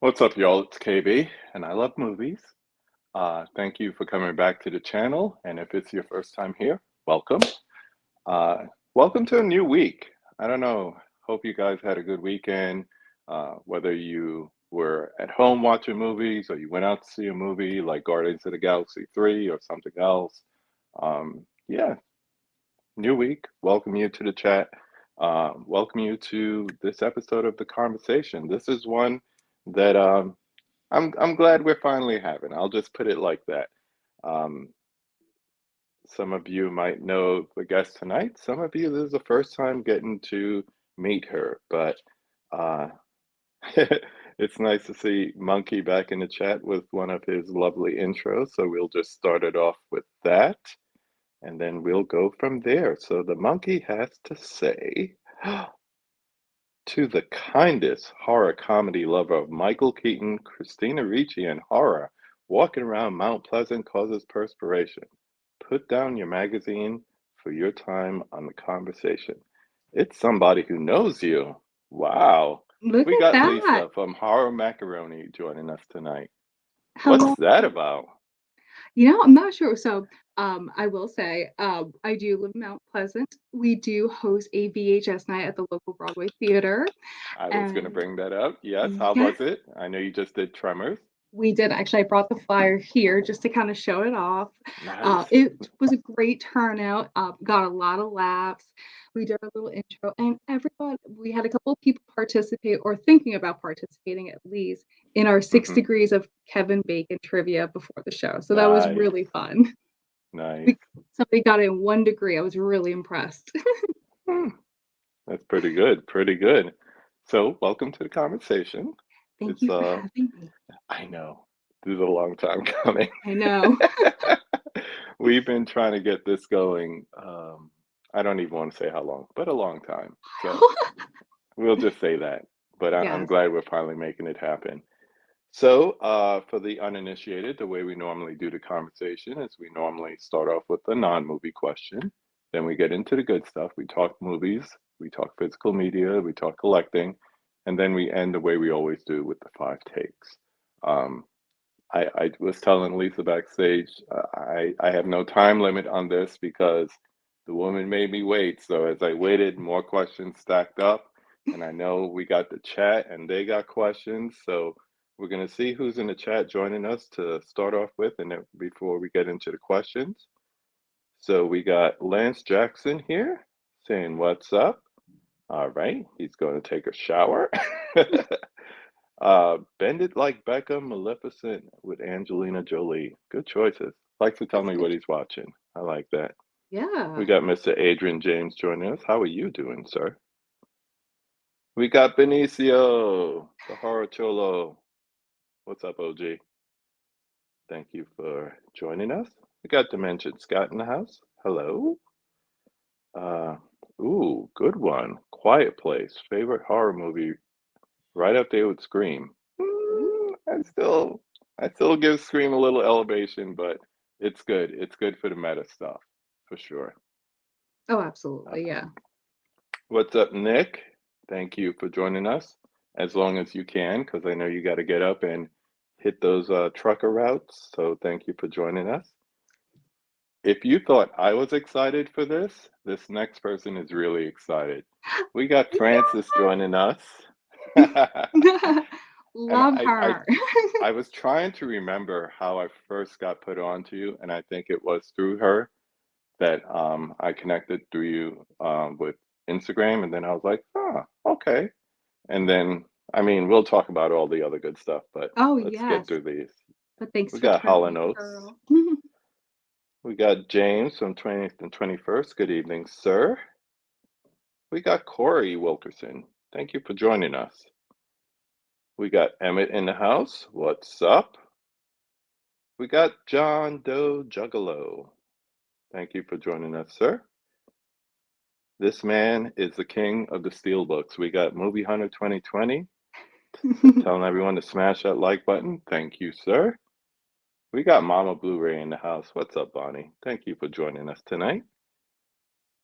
What's up, y'all? It's KB, and I love movies. Thank you for coming back to the channel, and if it's your first time here, welcome. Uh, Welcome to a new week. I don't know. Hope you guys had a good weekend. Whether you were at home watching movies or you went out to see a movie like Guardians of the Galaxy 3 or something else. Yeah, new week. Welcome you to the chat. Welcome you to this episode of The Conversation. This is one that I'm glad we're finally having. I'll just put it like that. Um, some of you might know the guest tonight. Some of you, this is the first time getting to meet her, but uh, it's nice to see Monkey back in the chat with one of his lovely intros. So we'll just start it off with that, and then we'll go from there. So the monkey has to say, to the kindest horror comedy lover of Michael Keaton, Christina Ricci, and horror, walking around Mount Pleasant causes perspiration. Put down your magazine for your time on the conversation. It's somebody who knows you. Wow. Look We at got that. Lisa from Horror Macaroni joining us tonight. What's Hello. that about? I'm not sure. So, I will say, I do live in Mount Pleasant. We do host a VHS night at the local Broadway theater. I was going to And bring that up. Yes, how yes, was it? I know you just did Tremors. we did actually. I brought the flyer here just to kind of show it off. Nice. It was a great turnout. Got a lot of laughs. We did a little intro, and everyone. We had a couple of people participate or thinking about participating at least in our six Hmm. degrees of Kevin Bacon trivia before the show. So that was Nice. really fun. Nice. Somebody got it in 1 degree. I was really impressed. Hmm. That's pretty good. Pretty good. So, welcome to the conversation. Thank It's you for having me. I know this is a long time coming. I know. We've been trying to get this going. I don't even want to say how long, but a long time. So we'll just say that. But I'm Yes. glad we're finally making it happen. So, for the uninitiated, the way we normally do the conversation is we normally start off with a non-movie question. Then we get into the good stuff. We talk movies, we talk physical media, we talk collecting, and then we end the way we always do with the five takes. Um, I was telling Lisa backstage, I have no time limit on this because the woman made me wait. So as I waited, more questions stacked up, and I know we got the chat and they got questions. So we're gonna see who's in the chat joining us to start off with, and then before we get into the questions. So we got Lance Jackson here saying, "What's up?" All right, he's going to take a shower. Bend It Like Beckham, Maleficent with Angelina Jolie. Good choices. Likes to tell That's me good. what he's watching. I like that. We Yeah. got Mr. Adrian James joining us. How are you doing, sir? We got Benicio, the horror cholo. What's up, OG? Thank you for joining us. We got Dimension Scott in the house. Hello. Uh, Good one. Quiet Place. Favorite horror movie right up there with Scream. Ooh. I still give Scream a little elevation, but it's good. It's good for the meta stuff, for sure. Oh, Uh, absolutely. Yeah. what's up, Nick? Thank you for joining us, as long as you can, because I know you got to get up and hit those trucker routes. So thank you for joining us. If you thought I was excited for this next person is really excited. We got Francis joining us. Yeah. And Love her. I was trying to remember how I first got put on to you, and I think it was through her that I connected through you with Instagram, and then I was like, oh, okay. And then, I mean, we'll talk about all the other good stuff, but Oh, let's get yes. through these. But thanks We for got Hall turning, and Oates. girl. We got James from 20th and 21st. Good evening, sir. We got Corey Wilkerson. Thank you for joining us. We got Emmett in the house. What's up? We got John Doe Juggalo. Thank you for joining us, sir. This man is the king of the steelbooks. We got Movie Hunter 2020 telling everyone to smash that like button. Thank you, sir. We got Mama Blu-ray in the house. What's up, Bonnie? Thank you for joining us tonight.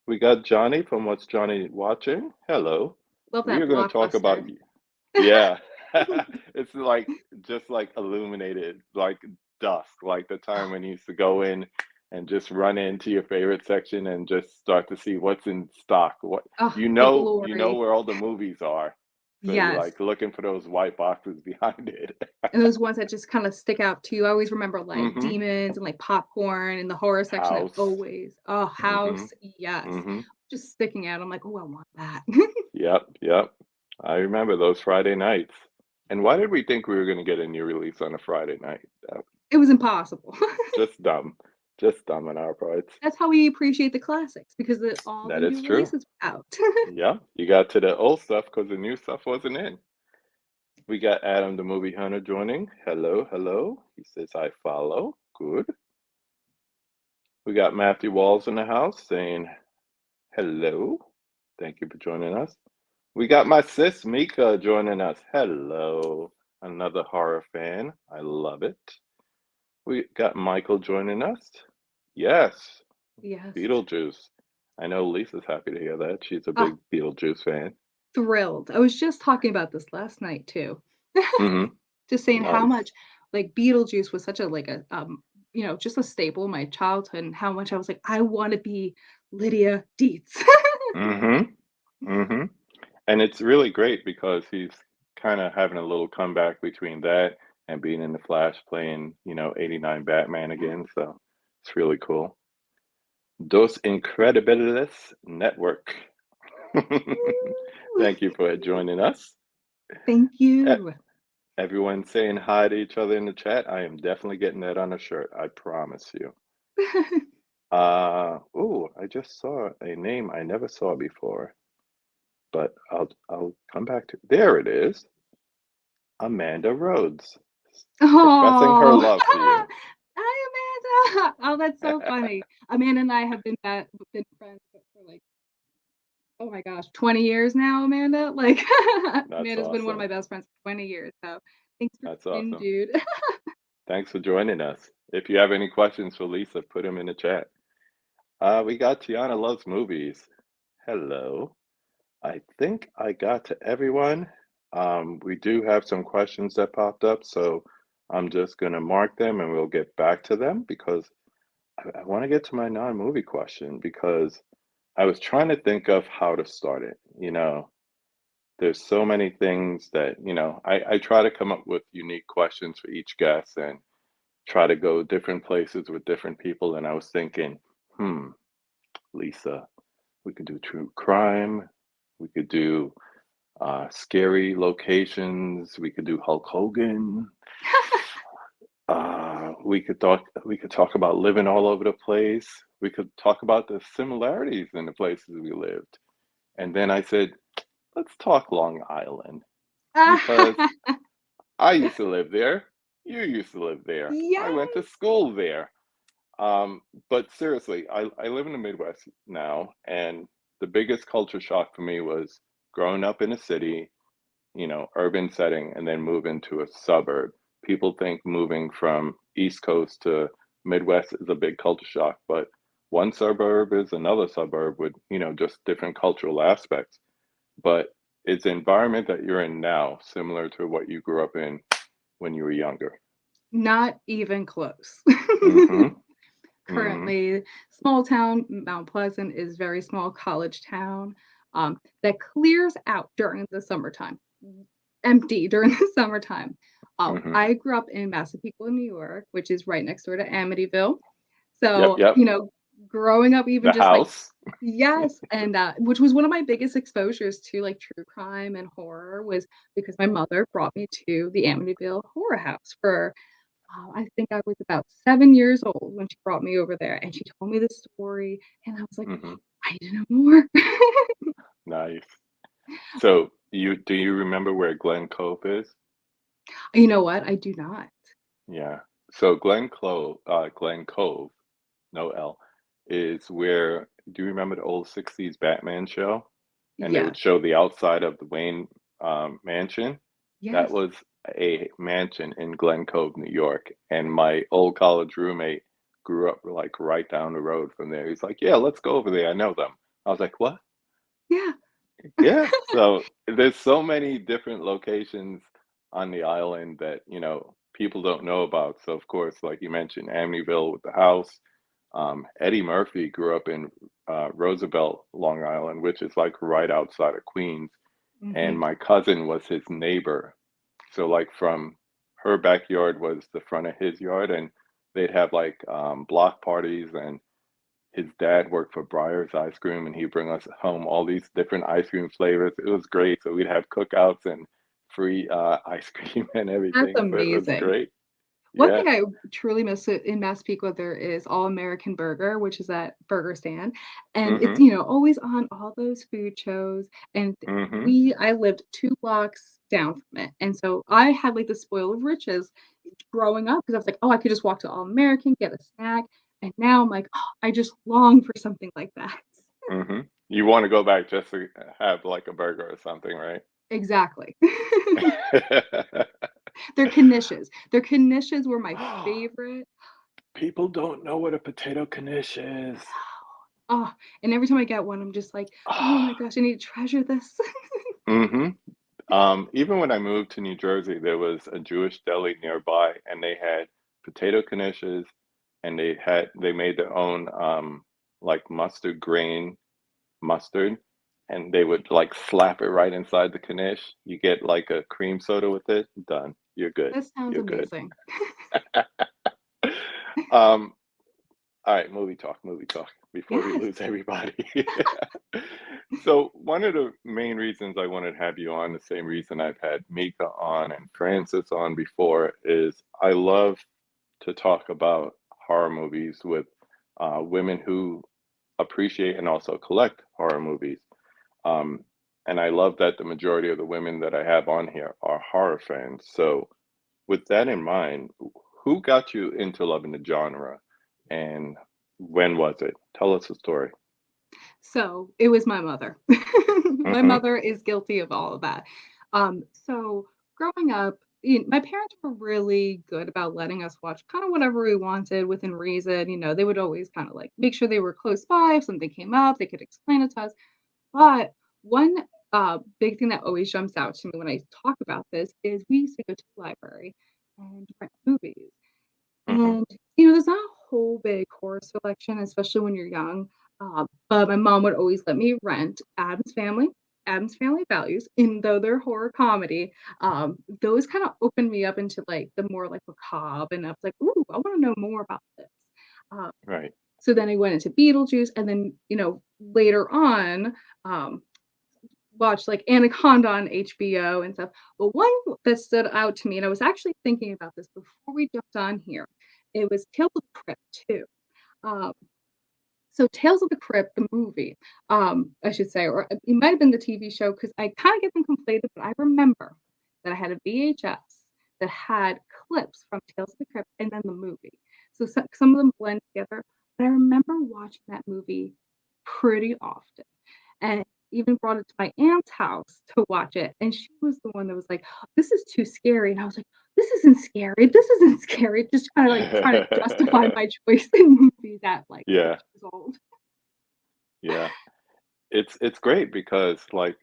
We got Johnny from What's Johnny Watching. Hello. Love We that are going to talk about, blockbuster. yeah, it's like just like illuminated, like dusk, like the time when you used to go in and just run into your favorite section and just start to see what's in stock. What Oh, the you know glory. where all the movies are. So you're Yes. like looking for those white boxes behind it. And those ones that just kind of stick out to you. I always remember like Mm-hmm. demons and like popcorn in the horror section that House. always, oh, Mm-hmm. house, yes. Mm-hmm. Just sticking out. I'm like, oh, I want that. Yep, yep. I remember those Friday nights. And why did we think we were going to get a new release on a Friday night? It was impossible. Just dumb. Just dumb on our parts. That's how we appreciate the classics because all the That is new true. releases were out. Yeah, you got to the old stuff because the new stuff wasn't in. We got Adam the Movie Hunter joining. Hello, hello. He says, I follow. Good. We got Matthew Walls in the house saying, hello. Thank you for joining us. We got my sis Mika joining us. Hello. Another horror fan. I love it. We got Michael joining us. Yes, Yes. Beetlejuice. I know Lisa's happy to hear that. She's a Oh, big Beetlejuice fan. thrilled. I was just talking about this last night too. Mm-hmm. Just saying how Nice. much like Beetlejuice was such a like a just a staple in my childhood and how much I was like, I want to be Lydia Dietz. Mm-hmm. Mm-hmm. And it's really great because he's kind of having a little comeback between that and being in the Flash playing, 89 Batman again. So it's really cool. Dos Incredibles Network. Thank you for joining us. Thank E- you. Everyone saying hi to each other in the chat. I am definitely getting that on a shirt. I promise you. I just saw a name I never saw before, but I'll come back to. There it is. Amanda Rhodes, professing her Oh, love for you. hi Amanda. Oh, that's so funny. Amanda and I have been friends for like, oh my gosh, 20 years now, Amanda. Like That's Amanda's been one of my awesome. best friends for 20 years. So thanks for That's being, awesome. dude. Thanks for joining us. If you have any questions for Lisa, put them in the chat. We got Tiana Loves Movies. Hello. I think I got to everyone. We do have some questions that popped up, so I'm just going to mark them and we'll get back to them because I want to get to my non-movie question because I was trying to think of how to start it. There's so many things that, I try to come up with unique questions for each guest and try to go different places with different people. And I was thinking, Lisa, we could do true crime. We could do scary locations. We could do Hulk Hogan. We could talk about living all over the place. We could talk about the similarities in the places we lived. And then I said, let's talk Long Island because I used to live there. You used to live there. I went to Yes. school there. Um, but seriously, I live in the Midwest now, and the biggest culture shock for me was growing up in a city, urban setting, and then moving to a suburb. People think moving from East Coast to Midwest is a big culture shock, but one suburb is another suburb with, just different cultural aspects. But it's the environment that you're in now, similar to what you grew up in when you were younger. Not even close. Mm-hmm. Mm-hmm. Currently, small town Mount Pleasant is very small college town that clears out during the summertime, empty during the summertime. Mm-hmm. I grew up in Massapequa, New York, which is right next door to Amityville. Yep, So, yep. growing up, even The just like, house. yes, and which was one of my biggest exposures to like true crime and horror was because my mother brought me to the Amityville Horror House for I think I was about 7 years old when she brought me over there, and she told me the story, and I was like, Mm-hmm. "I need to know more." Nice. So do you remember where Glen Cove is? You know what? I do not. Yeah. So Glen Cove, no L, is where, do you remember the old 60s Batman show? And they would Yes. show the outside of the Wayne mansion. That Yes. was a mansion in Glen Cove, New York. And my old college roommate grew up like right down the road from there. He's like, yeah, let's go over there. I know them. I was like, what? Yeah. Yeah, so there's so many different locations on the island that, people don't know about. So of course, like you mentioned, Amityville with the house. Eddie Murphy grew up in Roosevelt, Long Island, which is like right outside of Queens, and Mhm. my cousin was his neighbor. So like from her backyard was the front of his yard, and they'd have like block parties, and his dad worked for Breyer's Ice Cream, and he'd bring us home all these different ice cream flavors. It was great. So we'd have cookouts and free ice cream and That's everything. So it was amazing. great. One Yeah. thing I truly miss in Massapequa, there is All American Burger, which is that burger stand, and it's, Mm-hmm. always on all those food shows, and Mm-hmm. I lived 2 blocks down from it, and so I had, like, the spoil of riches growing up because I was like, "Oh, I could just walk to All American, get a snack," and now I'm like, "Oh, I just long for something like that." Mm-hmm. You want to go back just to have like a burger or something, right? Exactly. Their knishes. Their knishes were my favorite. People don't know what a potato knish is. Oh, and every time I get one, I'm just like, "Oh my gosh, I need to treasure this." Mm-hmm. Even when I moved to New Jersey, there was a Jewish deli nearby, and they had potato knishes, and they made their own like mustard grain mustard, and they would like slap it right inside the knish. You get like a cream soda with it. Done. You're good. This sounds You're good. amazing. Um, all right, movie talk before we Yes. lose everybody. So one of the main reasons I wanted to have you on, the same reason I've had Mika on and Francis on before, is I love to talk about horror movies with women who appreciate and also collect horror movies. Um, and I love that the majority of the women that I have on here are horror fans. So with that in mind, who got you into loving the genre, and when was it? Tell us the story. So, it was my mother. My Mm-hmm. mother is guilty of all of that. So growing up, my parents were really good about letting us watch kinda whatever we wanted within reason, they would always kinda, like, make sure they were close by if something came up, they could explain it to us. But one, big thing that always jumps out to me when I talk about this is we used to go to the library and rent movies. Mm-hmm. And, there's not a whole big horror selection, especially when you're young, but my mom would always let me rent Addams Family Values, even though they're horror comedy, those kinda opened me up into, like, the more, like, macabre, and I was like, "Ooh, I wanna know more about this." Uh, Right. so then I went into Beetlejuice, and then, later on, um, watched, like, Anaconda on HBO and stuff. But one that stood out to me, and I was actually thinking about this before we jumped on here, it was Tales of the Crypt 2. Um, so Tales of the Crypt, the movie, I should say, or it might have been the TV show because I kinda get them conflated, but I remember that I had a VHS that had clips from Tales of the Crypt and then the movie. So some of them blend together, but I remember watching that movie pretty often and even brought it to my aunt's house to watch it, and she was the one that was like, "This is too scary," and I was like, this isn't scary," just kinda, like, trying to justify my choice in movies at, like, 6 Yeah, years old. yeah. It's great because like,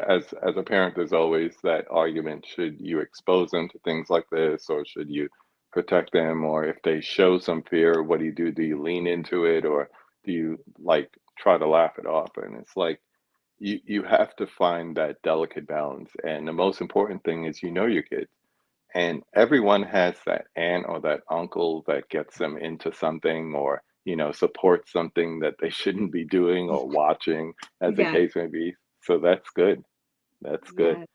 as a parent, there's always that argument, should you expose them to things like this, or should you protect them, or if they show some fear, what do you do? Do you lean into it, or do you like try to laugh it off? And it's like you have to find that delicate balance. And the most important thing is your kids. And everyone has that aunt or that uncle that gets them into something, or, supports something that they shouldn't be doing or watching, as the Yes, case may be. So that's good. That's good. yes.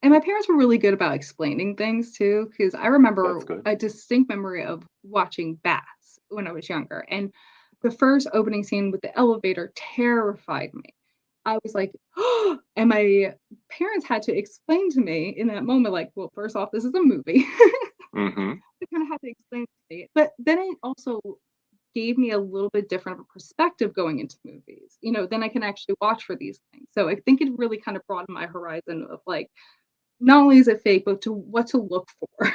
And my parents were really good about explaining things too, because I That's remember good. a distinct memory of watching Bats when I was younger, and the first opening scene with the elevator terrified me. I was like, oh, and my parents had to explain to me in that moment, like, well, first off, this is a movie. Mm-hmm. They kind of had to explain to me. But then it also gave me a little bit different of a perspective going into movies. Then I can actually watch for these things. So I think it really kind of broadened my horizon of like, not only is it fake, but to what to look for.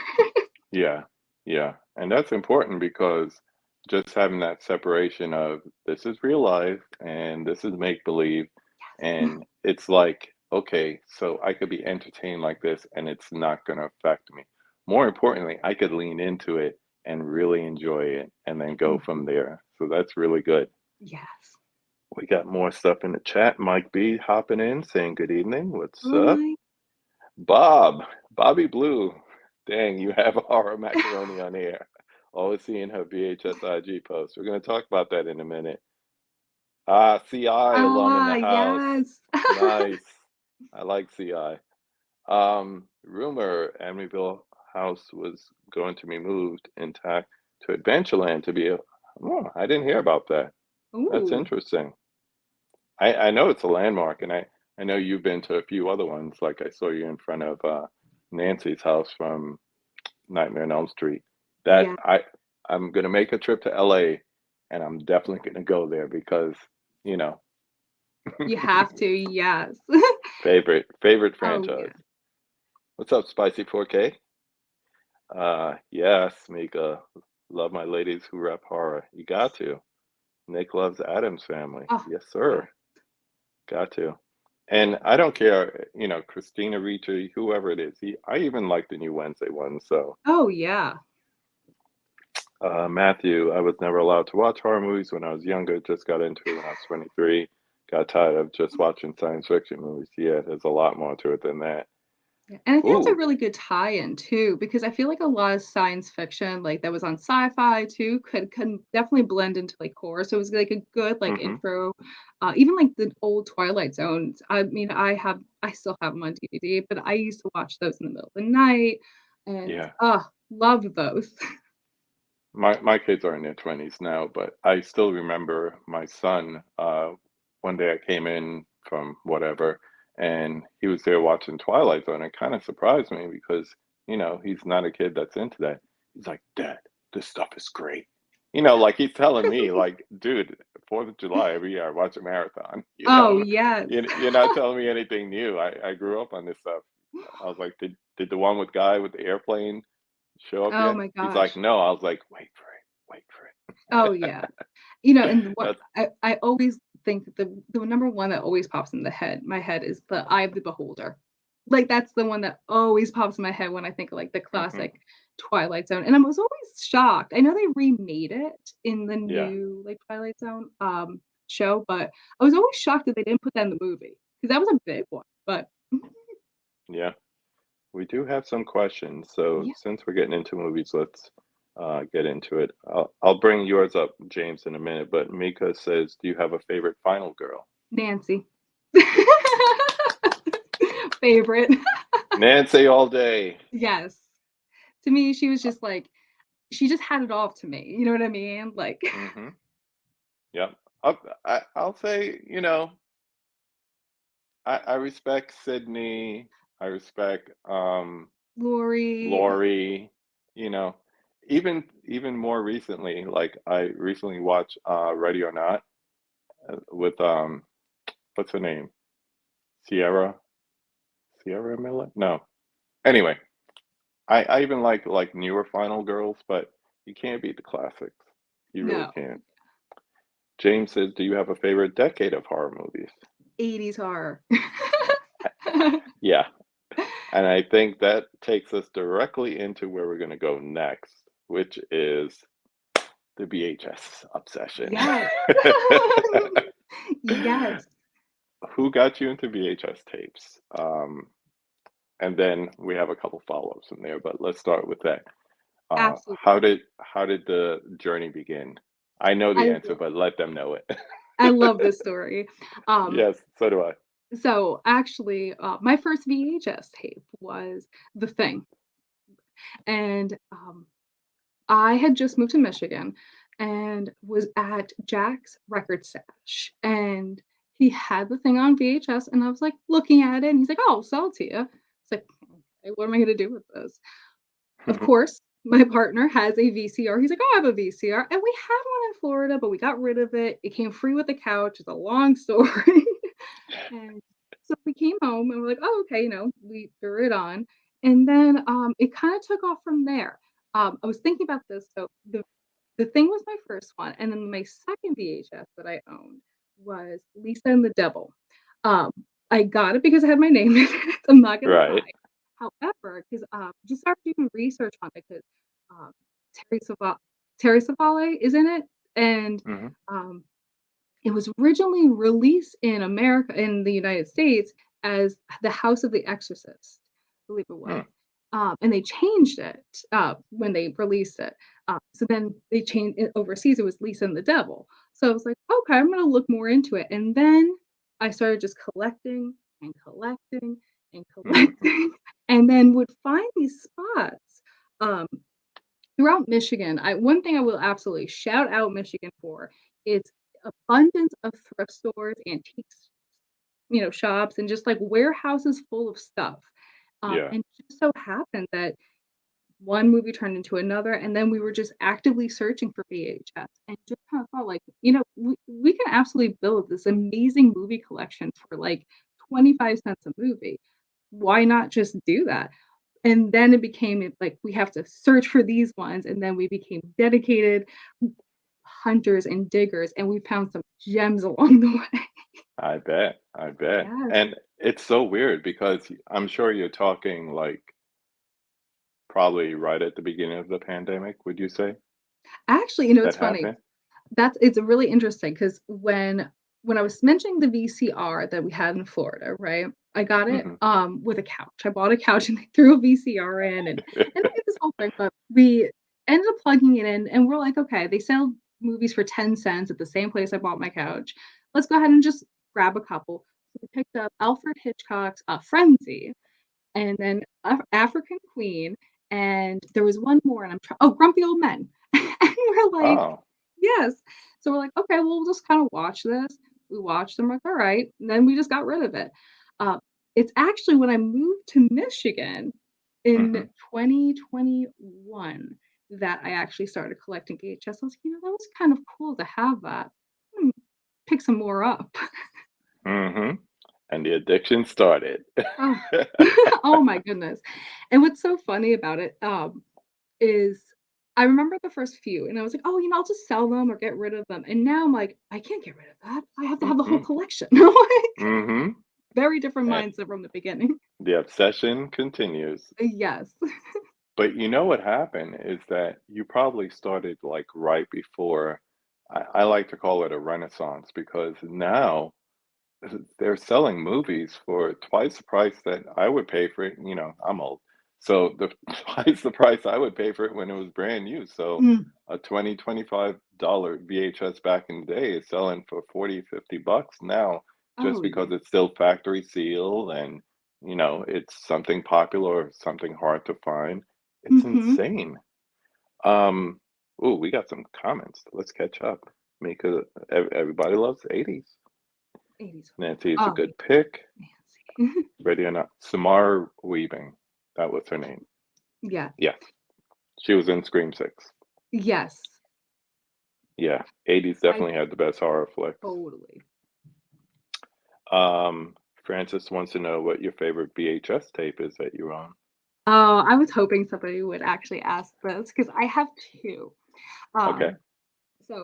Yeah, yeah. And that's important because just having that separation of this is real life and this is make believe, and it's like, okay, so I could be entertained like this and it's not going to affect me. More importantly, I could lean into it and really enjoy it and then go from Mhm. there. So that's really good. Yes. We got more stuff in the chat. Mike B hopping in saying good evening. What's up? Hi. Bob, Bobby Blue. Dang, you have horror macaroni on air. Always seeing her VHS IG post. We're going to talk about that in a minute. Ah, CI alum in Ah, the house. yes. Nice. I like CI. Rumor Amityville house was going to be moved intact to Adventureland to be a. Oh, I didn't hear about that. That's Ooh, interesting. I know it's a landmark, and I know you've been to a few other ones. Like I saw you in front of Nancy's house from Nightmare on Elm Street. That yeah. I'm gonna make a trip to LA, and I'm definitely gonna go there because you know You have to, yes. favorite Oh, franchise. yeah. What's up, Spicy 4K? Yes, Mika. Love my ladies who rep horror. You got to. Nick loves Adam's Family. Oh, Yes, yeah. sir. Got to. And I don't care, Christina Ricci, whoever it is. I even like the new Wednesday one. So, Oh, yeah. Matthew, I was never allowed to watch horror movies when I was younger. Just got into it when I was 23. Got tired of just watching science fiction movies. Yeah, there's a lot more to it than that. Yeah, and I think that's a Ooh, really good tie-in too, because I feel like a lot of science fiction, like that was on sci-fi too, could definitely blend into like horror. So it was like a good like mm-hmm. intro. Even like the old Twilight Zones. I mean, I still have them on DVD, but I used to watch those in the middle of the night, and Yeah. love those. My kids are in their 20s now, but I still remember my son. One day I came in from whatever, and he was there watching Twilight Zone. It kind of surprised me because, he's not a kid that's into that. He's like, Dad, this stuff is great. Like he's telling me, like, dude, 4th of July every year I watch a marathon. Oh yes. You're not telling me anything new. I grew up on this stuff. I was like, did the one with guy with the airplane show up Oh yet? my He's like, gosh. no. I was like, wait for it, wait Oh for yeah. it. And what That's I always think that the number one that always pops in my head is the Eye of the Beholder. Like that's the one that always pops in my head when I think of like the hmm classic Twilight Zone. And I was always shocked. I know they remade it in the yeah, new like Twilight Zone show, but I was always shocked that they didn't put that in the movie because that was a big one. But yeah. We do have some questions. So yeah, since we're getting into movies, let's get into it. I'll bring yours up, James, in a minute. But Mika says, do you have a favorite final girl? Nancy. Favorite. Nancy all day. Yes. To me, she was just like she just had it all to me. You know what I mean? Like Mm-hmm. Yep. I'll say, I respect Sydney. I respect Lori. Lori, you know, even more recently, like I recently watched Ready or Not with what's her name? Sierra Sierra Miller? No. Anyway, I even like newer Final Girls, but you can't beat the classics. You really No. can't. James says, "Do you have a favorite decade of horror movies?" 80s horror. Yeah, and I think that takes us directly into where we're going to go next, which is the VHS obsession. Yes. Yes, Who got you into VHS tapes? And then we have a couple follow-ups in there, but let's start with that. How absolutely. did the journey begin? I know the I answer, will. but let them know it. I love this story. Um, Yes, so do I. so actually, my first VHS tape was The Thing, and I had just moved to Michigan and was at Jack's Record Stash, and he had the thing on VHS, and I was like looking at it, and he's like, "Oh, I'll sell it to you." It's like, okay, what am I gonna do with this? Of course, my partner has a VCR. He's like, "Oh, I have a VCR," and we had one in Florida, but we got rid of it. It came free with the couch. It's a long story. And so we came home and we're like, "Oh, okay," we threw it on. And then it kind of took off from there. I was thinking about this. So the thing was my first one, and then my second VHS that I owned was Lisa and the Devil. Um, I got it because it had my name in it. I'm not gonna Right. lie. However, because just started doing research on it because um, Terry Terry Savale is in it, and Hmm. um, it was originally released in America in the United States as The House of the Exorcist, I believe it was. And they changed it when they released it. So then they changed it overseas. It was Lisa and the Devil. So I was like, okay, I'm going to look more into it. And then I started just collecting and collecting and Hmm. collecting, and then would find these spots um, throughout Michigan. One thing I will absolutely shout out Michigan for is abundance of thrift stores, antiques, shops, and just like warehouses full of stuff. Yeah. And it just so happened that one movie turned into another, and then we were just actively searching for VHS, and just kind of thought like, we can absolutely build this amazing movie collection for like 25 cents a movie. Why not just do that? And then it became like we have to search for these ones, and then we became dedicated hunters and diggers, and we found some gems along the way. I bet. I bet. Yes. And it's so weird because I'm sure you're talking like probably right at the beginning of the pandemic, would you say Actually, that it's funny. happened? It's really interesting because when I was mentioning the VCR that we had in Florida, right? I got it Hmm. with a couch. I bought a couch and they threw a VCR in, and I did this whole thing, but we ended up plugging it in, and we're like, okay, they sell movies for 10 cents at the same place I bought my couch. Let's go ahead and just grab a couple. So we picked up Alfred Hitchcock's Frenzy, and then African Queen, and there was one more, and Grumpy Old Men. And we're like, Oh. yes. So we're like, okay, well, we'll just kind of watch this. We watched them, like, all right. And then we just got rid of it. Uh, it's actually when I moved to Michigan in Hmm. 2021 that I actually started collecting VHS. I was like, that was kind of cool to have that. Hmm, pick some more up. Hmm. And the addiction started. Oh, oh my goodness. And what's so funny about it is I remember the first few and I was like, oh, I'll just sell them or get rid of them. And now I'm like, I can't get rid of that. I have to have the whole Mm-mm. collection. Like, Hmm. very different And mindset from the beginning. the obsession continues. Yes. But you know what happened is that you probably started like right before, I like to call it a renaissance because now they're selling movies for twice the price that I would pay for it. I'm old. So the twice the price I would pay for it when it was brand new. So Mm. a $25 VHS back in the day is selling for 40, $50 now just Oh, because yeah. it's still factory sealed and it's something popular or something hard to find. It's Mm-hmm. insane. Um, oh, we got some comments. Let's catch up. Because everybody loves the 80s. 80s. Nancy is a Oh, good pick. Nancy. Ready or not. Samara Weaving. That was her name. Yeah. Yes. She was in Scream 6. Yes. Yeah. 80s I definitely had the best horror flicks. totally. Francis wants to know what your favorite VHS tape is that you're on. Oh, I was hoping somebody would actually ask this because I have two. Okay. Um, so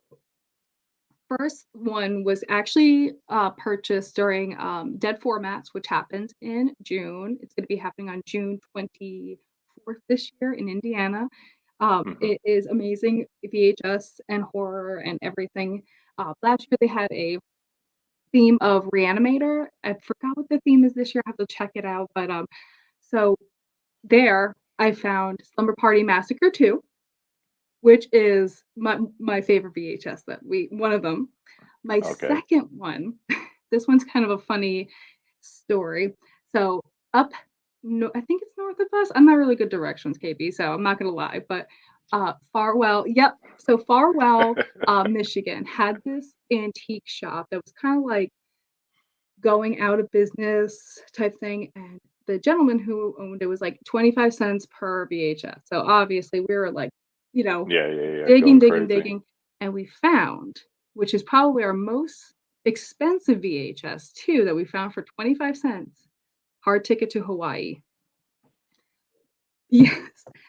first one was actually purchased during Dead Formats, which happens in June. It's going to be happening on June 24th this year in Indiana. Hmm. It is amazing VHS and horror and everything. Last year they had a theme of Reanimator. I forgot what the theme is this year. I have to check it out. But so there I found Slumber Party Massacre 2, which is my favorite VHS one of them. My Okay. second one, this one's kind of a funny story. So up, no, I think it's north of us. I'm not really good directions, KB, so I'm not gonna lie. But Farwell, yep. So Farwell, Michigan had this antique shop that was kind of like going out of business type thing. And the gentleman who owned it was like 25 cents per VHS. So obviously we were like, you know, Yeah, yeah, yeah. digging, Going digging, crazy. digging. And we found, which is probably our most expensive VHS too, that we found for 25 cents, Hard Ticket to Hawaii. Yes.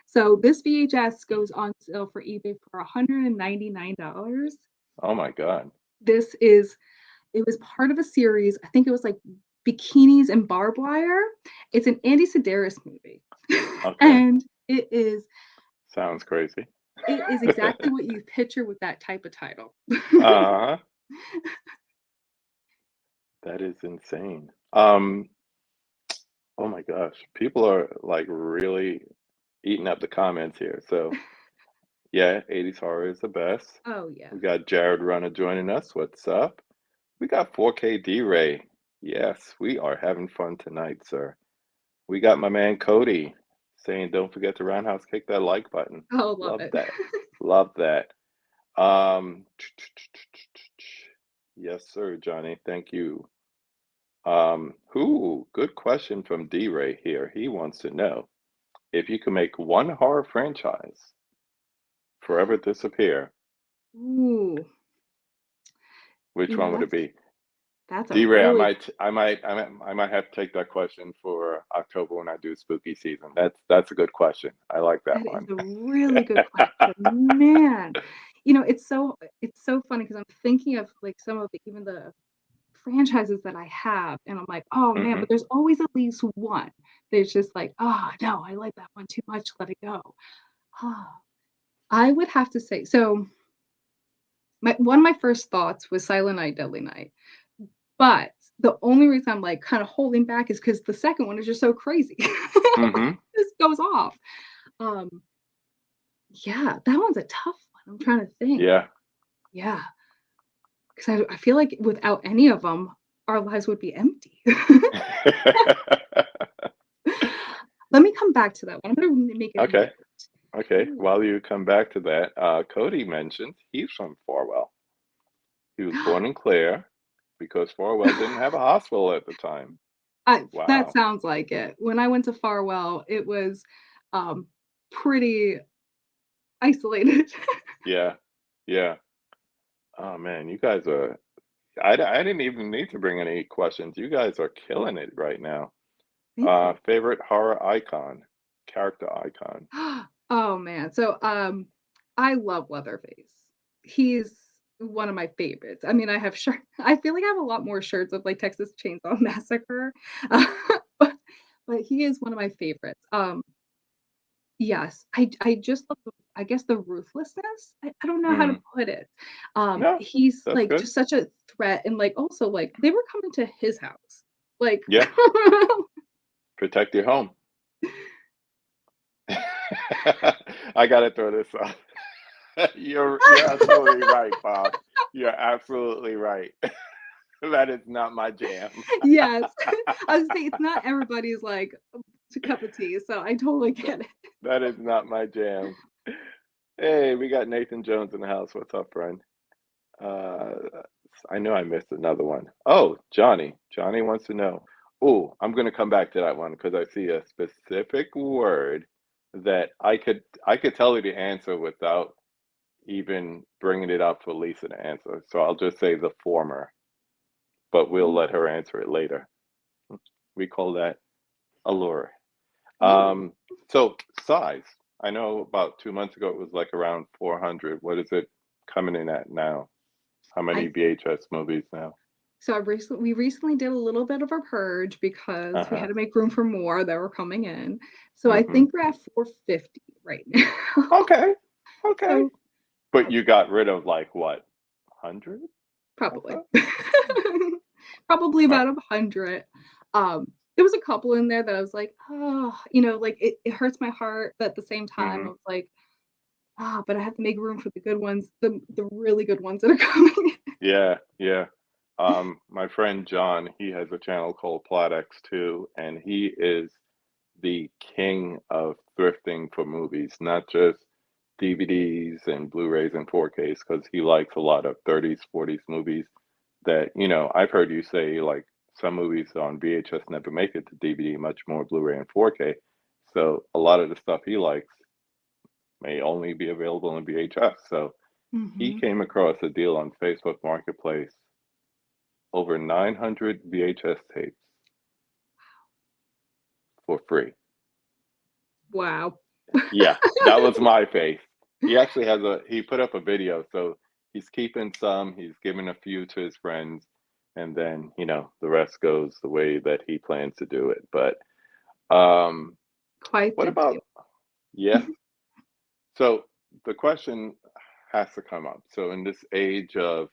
So this VHS goes on sale for eBay for $199. Oh my God. This is It was part of a series. I think it was like Bikinis and Barbed Wire. It's an Andy Sedaris movie. Okay. And Sounds crazy. it is exactly what you picture with that type of title. Uh, that is insane. Oh my gosh. People are like really eating up the comments here. So yeah, 80s horror is the best. Oh yeah. We got Jared Runner joining us. What's up? We got 4K D-Ray. Yes, we are having fun tonight, sir. We got my man Cody saying, don't forget to roundhouse kick that like button. Oh, love Love it. that. Love that. Um, yes, sir, Johnny. Thank you. Good question from D-Ray here. He wants to know if you could make one horror franchise forever disappear, Ooh, which one would it that's be? that's a D-Ray, really I might have to take that question for October when I do spooky season. That's a good question. I like that that is one. a really good question. Man. It's so funny because I'm thinking of like some of the even the franchises that I have, and I'm like, oh man, Hmm. but there's always at least one that's just like, oh no, I like that one too much, let it go. Oh, I would have to say so. One of my first thoughts was Silent Night, Deadly Night, but the only reason I'm like kind of holding back is because the second one is just so crazy. Hmm. This goes off. Um, yeah, that one's a tough one. I'm trying to think. Yeah. Yeah, because I feel like without any of them, our lives would be empty. Let me come back to that one. I'm gonna make it Okay. weird. Okay. Ooh. While you come back to that, Cody mentioned he's from Farwell. He was born in Clare because Farwell didn't have a hospital at the time. That Wow. sounds like it. When I went to Farwell, it was um, pretty isolated. Yeah. Yeah. Oh man, you guys are. I didn't even need to bring any questions. You guys are killing it right now. Thank you. Favorite horror icon, character icon. Oh man. So I love Leatherface. He's one of my favorites. I mean, I have shirt I feel like I have a lot more shirts of like Texas Chainsaw Massacre. Uh, but, but he is one of my favorites. Yes, I just love I guess the ruthlessness. I don't know how to Mm. put it. No, He's that's like good. just such a threat, and like also like they were coming to his house. Like Yeah, protect your home. I gotta throw this out. You're absolutely right, Bob. You're absolutely right. That is not my jam. yes. I was saying it's not everybody's like to cup of tea, so I totally get it. That is not my jam. Hey, we got Nathan Jones in the house. What's up, friend? Uh, I know I missed another one. Oh, Johnny. Johnny wants to know. Oh, I'm going to come back to that one because I see a specific word that I could tell you the answer without even bringing it up for Lisa to answer. So I'll just say the former, but we'll let Ooh, her answer it later. We call that allure. ooh. Um, so size. I know about 2 months ago it was like around 400. What is it coming in at now? How many I VHS movies now? so we recently did a little bit of a purge because we had Uh-huh. to make room for more that were coming in. So I Mm-hmm. think we're at 450 right now. Okay. Okay. So But you got rid of like what? 100 of probably. them? Probably Uh, about 100. There was a couple in there that I was like, oh, like it hurts my heart, but at the same time, mm-hmm. I was like, ah, but I have to make room for the good ones, the really good ones that are coming. Yeah, yeah. My friend John, he has a channel called PlotX too, and he is the king of thrifting for movies, not just DVDs and Blu-rays and 4Ks, because he likes a lot of 30s, 40s movies that, I've heard you say like some movies on VHS never make it to DVD, much more Blu-ray and 4K. So a lot of the stuff he likes may only be available in VHS. So he Hmm. came across a deal on Facebook Marketplace, over 900 VHS tapes for free. Wow. Yeah, that was my face. He actually he put up a video, so he's keeping some, he's giving a few to his friends, and then, the rest goes the way that he plans to do it. But um, Quite what the about, deal. yeah, so the question has to come up. So in this age of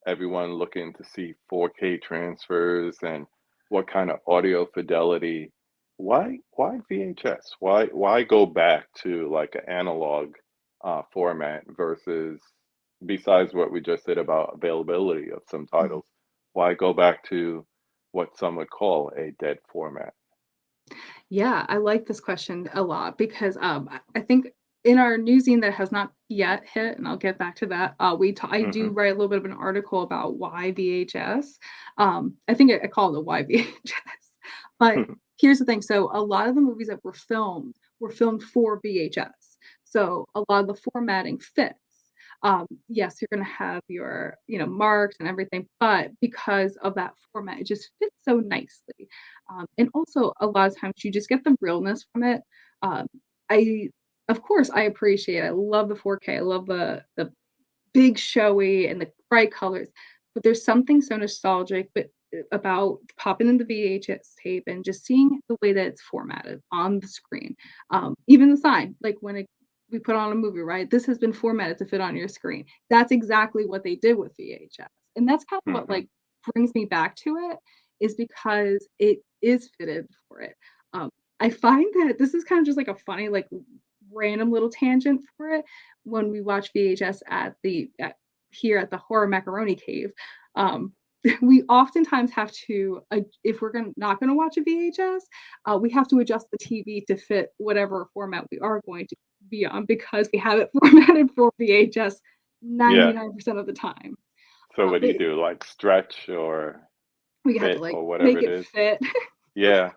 everyone looking to see 4K transfers and what kind of audio fidelity, why VHS? Why go back to like an analog format versus, besides what we just said about availability of some Mhm. titles, why go back to what some would call a dead format? Yeah, I like this question a lot because I think in our newsine that has not yet hit, and I'll get back to that. I do Hmm. write a little bit of an article about why VHS. I think I call it why VHS. But here's the thing: so a lot of the movies that were filmed for VHS. So a lot of the formatting fits. Yes, you're going to have your, marks and everything, but because of that format, it just fits so nicely. And also, a lot of times you just get the realness from it. Um, I, of course, I appreciate. I love the 4K. I love the big showy and the bright colors. But there's something so nostalgic, but about popping in the VHS tape and just seeing the way that it's formatted on the screen. Even the sign, like we put on a movie, right? This has been formatted to fit on your screen. That's exactly what they did with VHS, and that's kind of what Hmm. like brings me back to it is because it is fitted for it. Um, I find that this is kind of just like a funny, like random little tangent for it when we watch VHS here at the horror macaroni cave. Um, we oftentimes have to, if we're not going to watch a VHS, we have to adjust the TV to fit whatever format we are going to be on because we have it formatted for VHS Yeah. 99% of the time. So what do But you do? Like stretch or we have to fit like or whatever make it it is? fit. Yeah.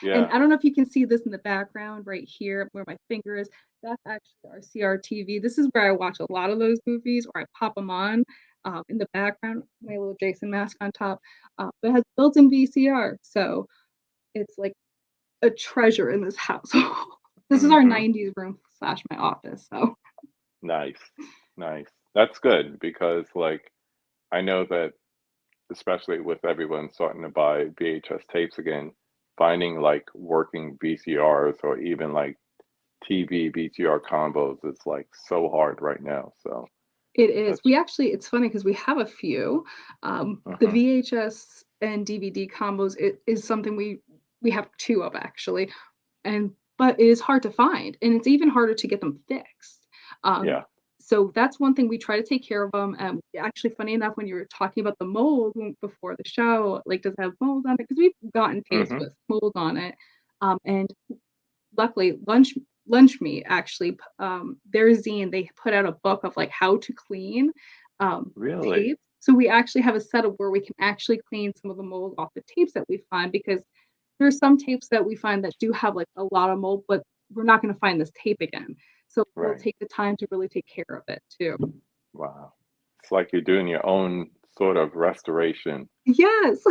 And Yeah. I don't know if you can see this in the background right here where my finger is. That's actually our CRTV. This is where I watch a lot of those movies, or I pop them on in the background, my little Jason mask on top. But it has built-in VCR, so it's like a treasure in this household. This is our Hmm. 90s room slash my office. So Nice. Nice. That's good because, like, I know that, especially with everyone starting to buy VHS tapes again, finding like working VCRs or even like TV VCR combos is like so hard right now. So it is. that's, It's funny because we have a few. The uh-huh. VHS and DVD combos it is something we have two of actually. And but it is hard to find, and it's even harder to get them fixed. Um, Yeah. so that's one thing we try to take care of them. Actually, funny enough, when you were talking about the mold before the show, like does it have mold on it? Because we've gotten tapes Hmm. with mold on it, and luckily, Lunch Meat actually their zine they put out a book of like how to clean Really? tapes. So we actually have a setup where we can actually clean some of the mold off the tapes that we find because there's some tapes that we find that do have like a lot of mold, but we're not going to find this tape again. So we'll Right. take the time to really take care of it too. Wow. It's like you're doing your own sort of restoration. Yes.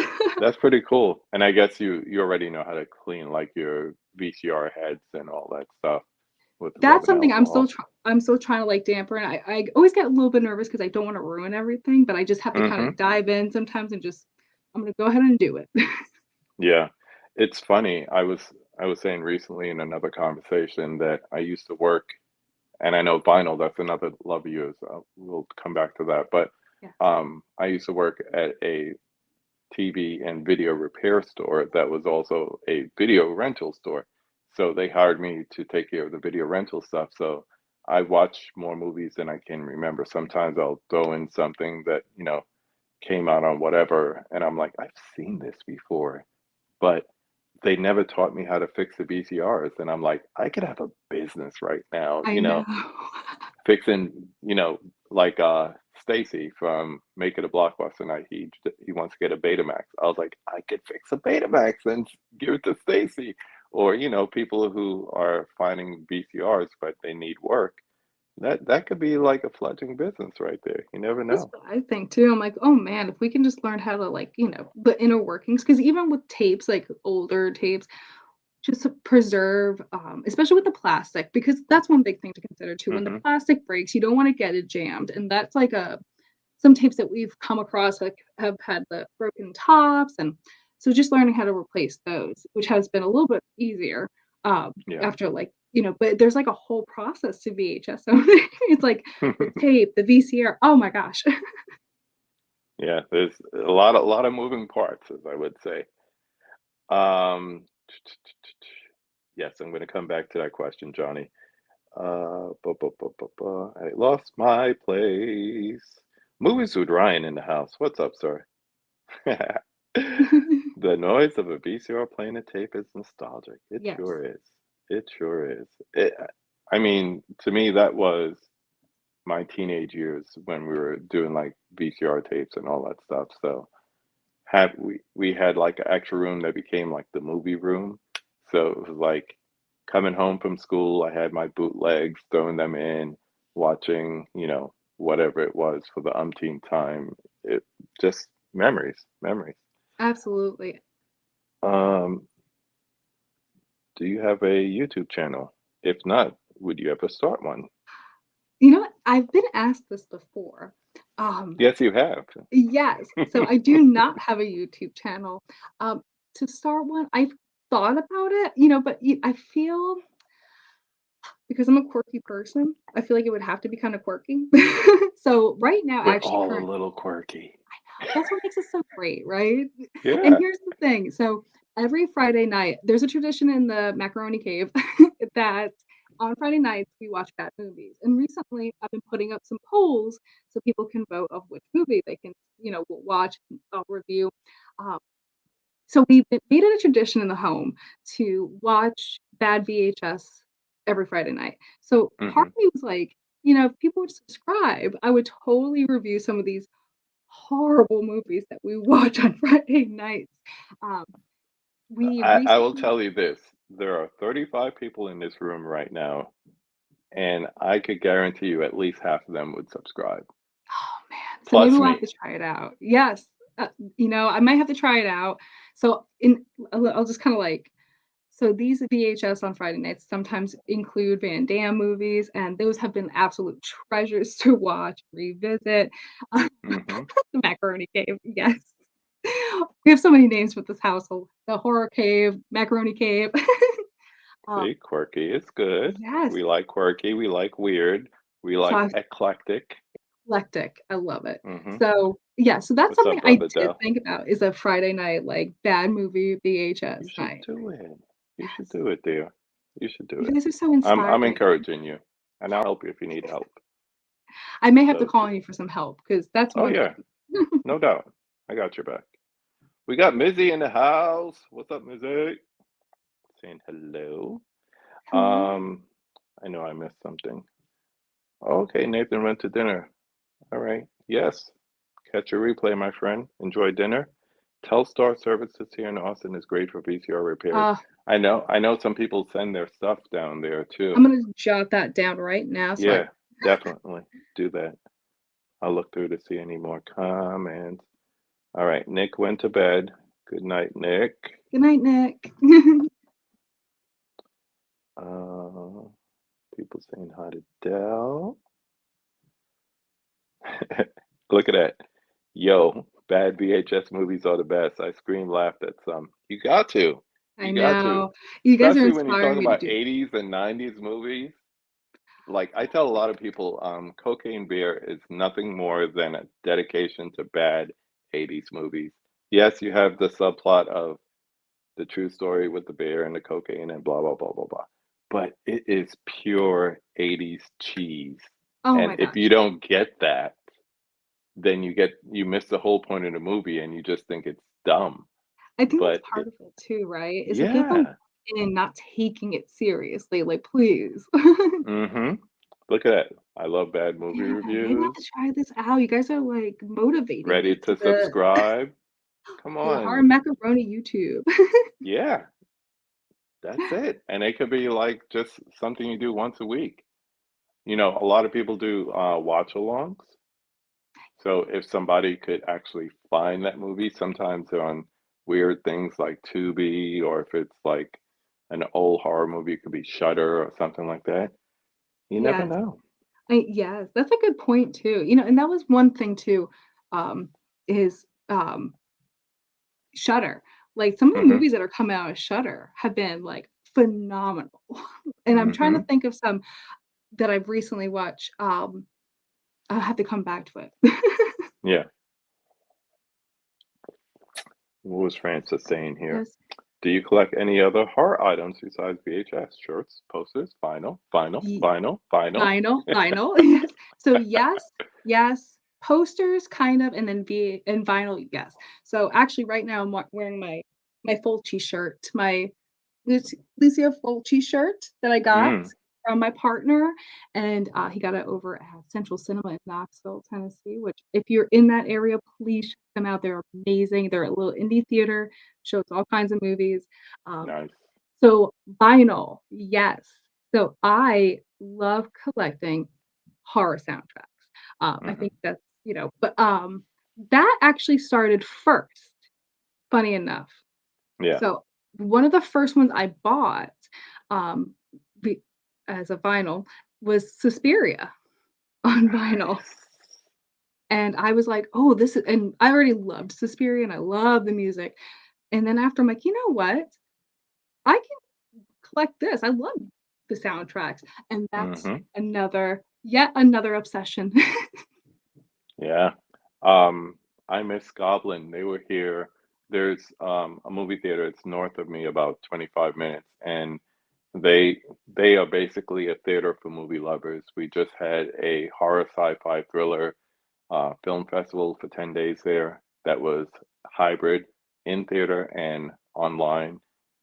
That's pretty cool. And I guess you already know how to clean like your VCR heads and all that stuff with That's rubbing something alcohol. I'm still trying to like damper, and I always get a little bit nervous because I don't want to ruin everything, but I just have to kind Hmm. of dive in sometimes and just I'm gonna go ahead and do it. Yeah. It's funny. I was saying recently in another conversation that I used to work, and I know vinyl, that's another love of yours. We'll come back to that. But Yeah. I used to work at a TV and video repair store that was also a video rental store. So they hired me to take care of the video rental stuff. So I watch more movies than I can remember. Sometimes I'll throw in something that, came out on whatever, and I'm like, I've seen this before, but they never taught me how to fix the VCRs. And I'm like, I could have a business right now, I know. fixing, like Stacy from Make It a Blockbuster Night. He wants to get a Betamax. I was like, I could fix a Betamax and give it to Stacy. Or, people who are finding VCRs, but they need work. That could be like a fledgling business right there. You never That's know. what I think too. I'm like, "Oh, man, if we can just learn how to, like, the inner workings," because even with tapes, like older tapes, just to preserve, especially with the plastic, because that's one big thing to consider too. When the Hmm. plastic breaks, you don't wanna get it jammed, and that's like some tapes that we've come across, like, have had the broken tops, and so just learning how to replace those, which has been a little bit easier, Yeah. after, like, but there's, like, a whole process to VHS owning. It's like the tape, the VCR, oh my gosh. Yeah, there's a lot of moving parts, as I would say. Um, yes, I'm going to come back to that question, Johnny. I lost my place. Movies with Ryan in the house. What's up, sir? The noise of a VCR playing a tape is nostalgic. It Yes, sure is. It sure is. I mean, to me, that was my teenage years when we were doing like VCR tapes and all that stuff. So have we had like an extra room that became like the movie room. So it was like coming home from school, I had my bootlegs, throwing them in, watching, whatever it was for the umpteenth time. It just memories, memories. absolutely. Um, do you have a YouTube channel? If not, would you ever start one? You know what? I've been asked this before. Um, Yes, you have. yes, so I do not have a YouTube channel. Um, to start one, I've thought about it, but I feel because I'm a quirky person, I feel like it would have to be kinda quirky. So, right now, We're actually all a current little quirky. that's what makes it so great, right? And Yeah. here's the thing, so every Friday night, there's a tradition in the Macaroni Cave that on Friday nights, we watch bad movies, and recently, I've been putting up some polls so people can vote of which movie they can, will watch, review. Um, so we've made it a tradition in the home to watch bad VHS every Friday night. So part Hmm. of me was like, if people would subscribe, I would totally review some of these horrible movies that we watch on Friday nights. Um, we I will recently tell you this. There are 35 people in this room right now, and I could guarantee you at least half of them would subscribe. oh, man, so maybe Plus we'll have to me. try it out. Yes, I might have to try it out. So in I'll just kinda, like, so these VHS on Friday nights sometimes include Van Damme movies, and those have been absolute treasures to watch, revisit. Hmm. The Macaroni Cave, yes. We have so many names for this household. The Horror Cave, Macaroni Cave. Um, See, quirky is good. yes. We like quirky. We like weird. We So like I've eclectic. eclectic, I love it. Hmm. So, yeah, so that's What's something up, I brother did Dell? think about is a Friday night, like, bad movie You VHS should night. do it. You should Yes. do it, dear. You should do You it. guys are so I'm inspiring. encouraging you, and I'll help you if you need help. I may have to So, call on you for some help because that's oh one yeah, thing. no doubt. I got your back. We got Mizzy in the house. What's up, Mizzy? Saying hello. Hello. I know I missed something. Okay, Nathan went to dinner. All right. Yes. Catch a replay, my friend. Enjoy dinner. Telstar Services here in Austin is great for VCR repairs. Uh, I know some people send their stuff down there I'm too. gonna jot that down right now so I Yeah, definitely do that. I'll look through to see any more comments. All right, Nick went to bed. Good night, Nick. good night, Nick. Uh, people saying hi to Dell. Look at that. Yo, bad VHS movies are the best. I screamed, laughed at some. You got to. I You got to. know. You guys are Especially when you talk inspiring me to about do 80s and 90s movies. Like I tell a lot of people, Cocaine Bear is nothing more than a dedication to bad 80s movies. Yes, you have the subplot of the true story with the bear and the cocaine and blah blah blah blah blah. But it is pure 80s cheese. oh And my if you gosh. don't get that, then you miss the whole point of the movie and you just think it's dumb. I think that's But part of it too, right? Is that people yeah. in not taking it seriously, like, please. Hmm. Look at that. I love bad movie Yeah, maybe I have reviews. to try this out. You guys are, like, motivating Ready me to subscribe? Come to the on. Horror Macaroni YouTube. Yeah, that's it. And it could be like just something you do once a week. You know, a lot of people do watch-alongs. So if somebody could actually find that movie, sometimes they're on weird things like Tubi, or if it's like an old horror movie, it could be Shudder or something like that. You never Yes. know. Yes, that's a good point too. And that was one thing too, um, is, Shudder. Like, some of the Hmm. movies that are coming out of Shudder have been, like, phenomenal. And I'm trying to Hmm. think of some that I've recently watched, I'll have to come back to it. Yeah. What was Francis saying here? Yes. Do you collect any other horror items besides VHS? Shirts, posters, vinyl, vinyl. Vinyl, yes. So, yes, posters kind of, and then V and vinyl, yes. So, actually right now I'm wearing my Fulci shirt, my Lucia Fulci shirt that I got Mm, from my partner, and, he got it over at Central Cinema in Knoxville, Tennessee, which if you're in that area, please check them out. They're amazing. They're a little indie theater, shows all kinds of movies. Um, nice. so vinyl, yes. So I love collecting horror soundtracks. I Hmm. think that's, but, that actually started first, funny enough. Yeah. So, one of the first ones I bought, um, be as a vinyl was Suspiria on vinyl, Nice. and I was like, "Oh, this is," and I already loved Suspiria, and I love the music, and then after I'm like, "You know what? I can collect this. I love the soundtracks," and that's Hmm. yet another obsession. Yeah. Um, I miss Goblin. They were here. There's a movie theater. It's north of me, about 25 minutes, and they they are basically a theater for movie lovers. We just had a horror sci-fi thriller film festival for 10 days there that was hybrid, in theater and online.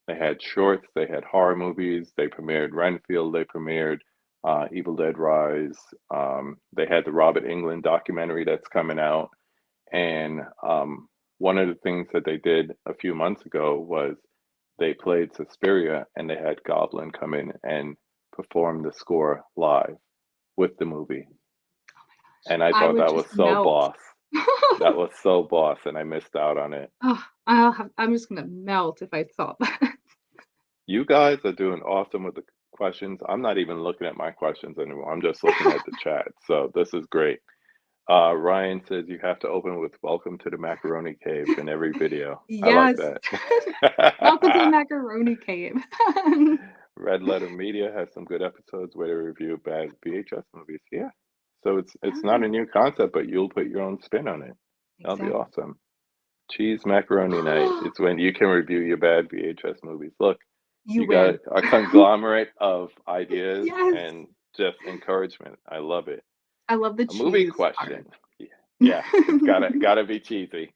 They had shorts, they had horror movies, they premiered Renfield, they premiered Evil Dead Rise. They had the Robert Englund documentary that's coming out. And one of the things that they did a few months ago was they played Suspiria, and they had Goblin come in and perform the score live with the movie. And I I thought would that just was so melt. boss. That was so boss, and I missed out on it. I'm just gonna melt if I saw that. You guys are doing awesome with the questions. I'm not even looking at my questions anymore. I'm just looking at the chat. So this is great. Ryan says you have to open with "Welcome to the Macaroni Cave" in every video. I like Yes. Welcome to the that. macaroni cave. Red Letter Media has some good episodes where they review bad VHS movies. Yeah. So it's not a Yeah, new concept, but you'll put your own spin on it. That'll be exactly. awesome. Cheese macaroni night. It's when you can review your bad VHS movies. Look, You you got win. a conglomerate of ideas Yes. and just encouragement. I love it. I love the A movie cheese question. part. Yeah, yeah, it's gotta be cheesy.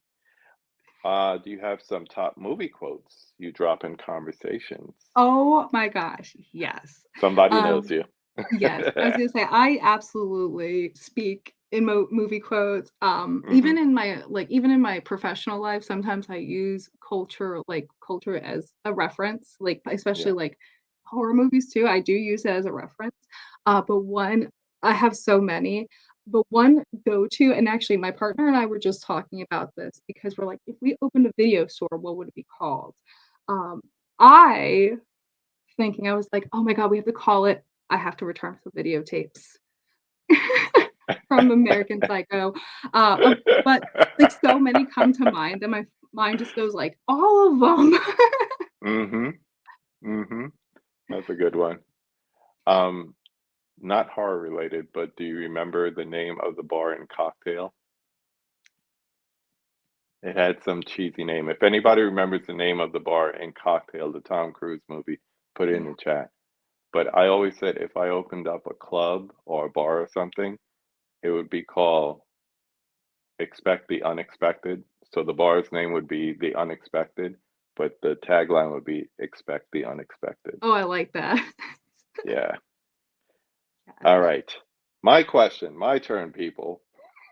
Do you have some top movie quotes you drop in conversations? Oh my gosh, yes. Somebody knows Um, you. yes, I was gonna say, I absolutely speak in movie quotes, Hmm. even in my professional life, sometimes I use culture as a reference, like, especially, Yeah, like, horror movies too, I do use it as a reference, but one I have so many, but one go-to, and actually my partner and I were just talking about this because we're like, "If we opened a video store, what would it be called?" Um, I I was like, "Oh my god, we have to call it, I Have to Return for the Videotapes." From American Psycho, but, like, so many come to mind that my mind just goes like, "All of them." hmm. Hmm. That's a good one. Um, Not horror related, but do you remember the name of the bar and cocktail? It had some cheesy name. If anybody remembers the name of the bar and cocktail, the Tom Cruise movie, put it in Yeah. the chat. But I always said if I opened up a club or a bar or something, it would be called Expect the Unexpected. So the bar's name would be The Unexpected, but the tagline would be Expect the Unexpected. Oh, I like that. Yeah. Yes. All right. My question, my turn, people.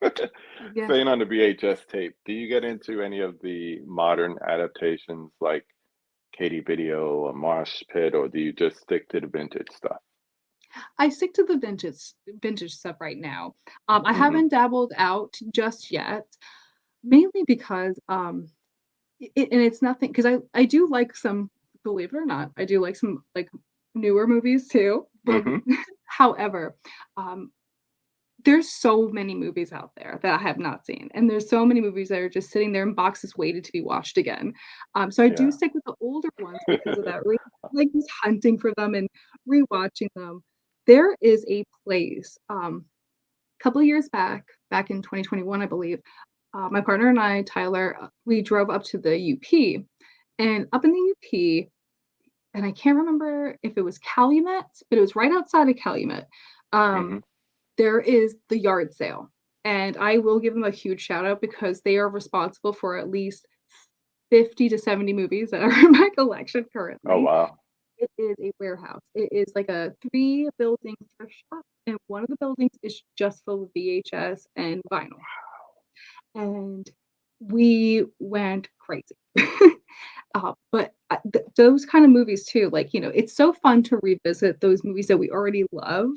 Yes. Staying on the VHS tape, do you get into any of the modern adaptations like Katie Video or Mosh Pit, or do you just stick to the vintage stuff? I stick to the vintage stuff right now. I Hmm. haven't dabbled out just yet, mainly because, and it's nothing because I do like some, believe it or not, I do like some, like, newer movies too, but Hmm. however, um, there's so many movies out there that I have not seen, and there's so many movies that are just sitting there in boxes waiting to be watched again. So I do Yeah. stick with the older ones because of that reason, like, just hunting for them and rewatching them. There is a place, couple of years back in 2021, I believe, my partner and I, Tyler, we drove up to the UP, and up in the UP, and I can't remember if it was Calumet, but it was right outside of Calumet. Hmm. Um, there is the yard sale, and I will give them a huge shout out because they are responsible for at least 50 to 70 movies that are in my collection Oh, currently. wow. It is a warehouse. It is like a 3 building thrift shop, and one of the buildings is just full of VHS and vinyl. And we went crazy. But those kind of movies too, like, it's so fun to revisit those movies that we already love.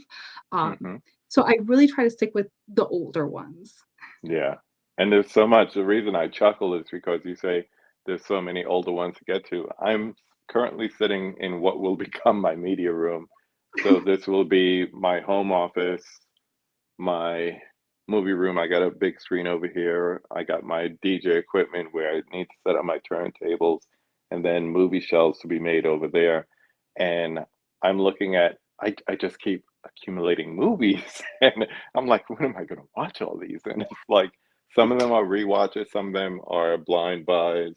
Um, Hmm. so I really try to stick with the older ones. Yeah. And there's so much. The reason I chuckle is because you say there's so many older ones to get to. I'm currently sitting in what will become my media room. So this will be my home office, my movie room. I got a big screen over here. I got my DJ equipment where I need to set up my turntables, and then movie shelves to be made over there. And I'm looking at, I just keep accumulating movies. And I'm like, when am I going to watch all these? And it's like, some of them are rewatches, some of them are blind buys.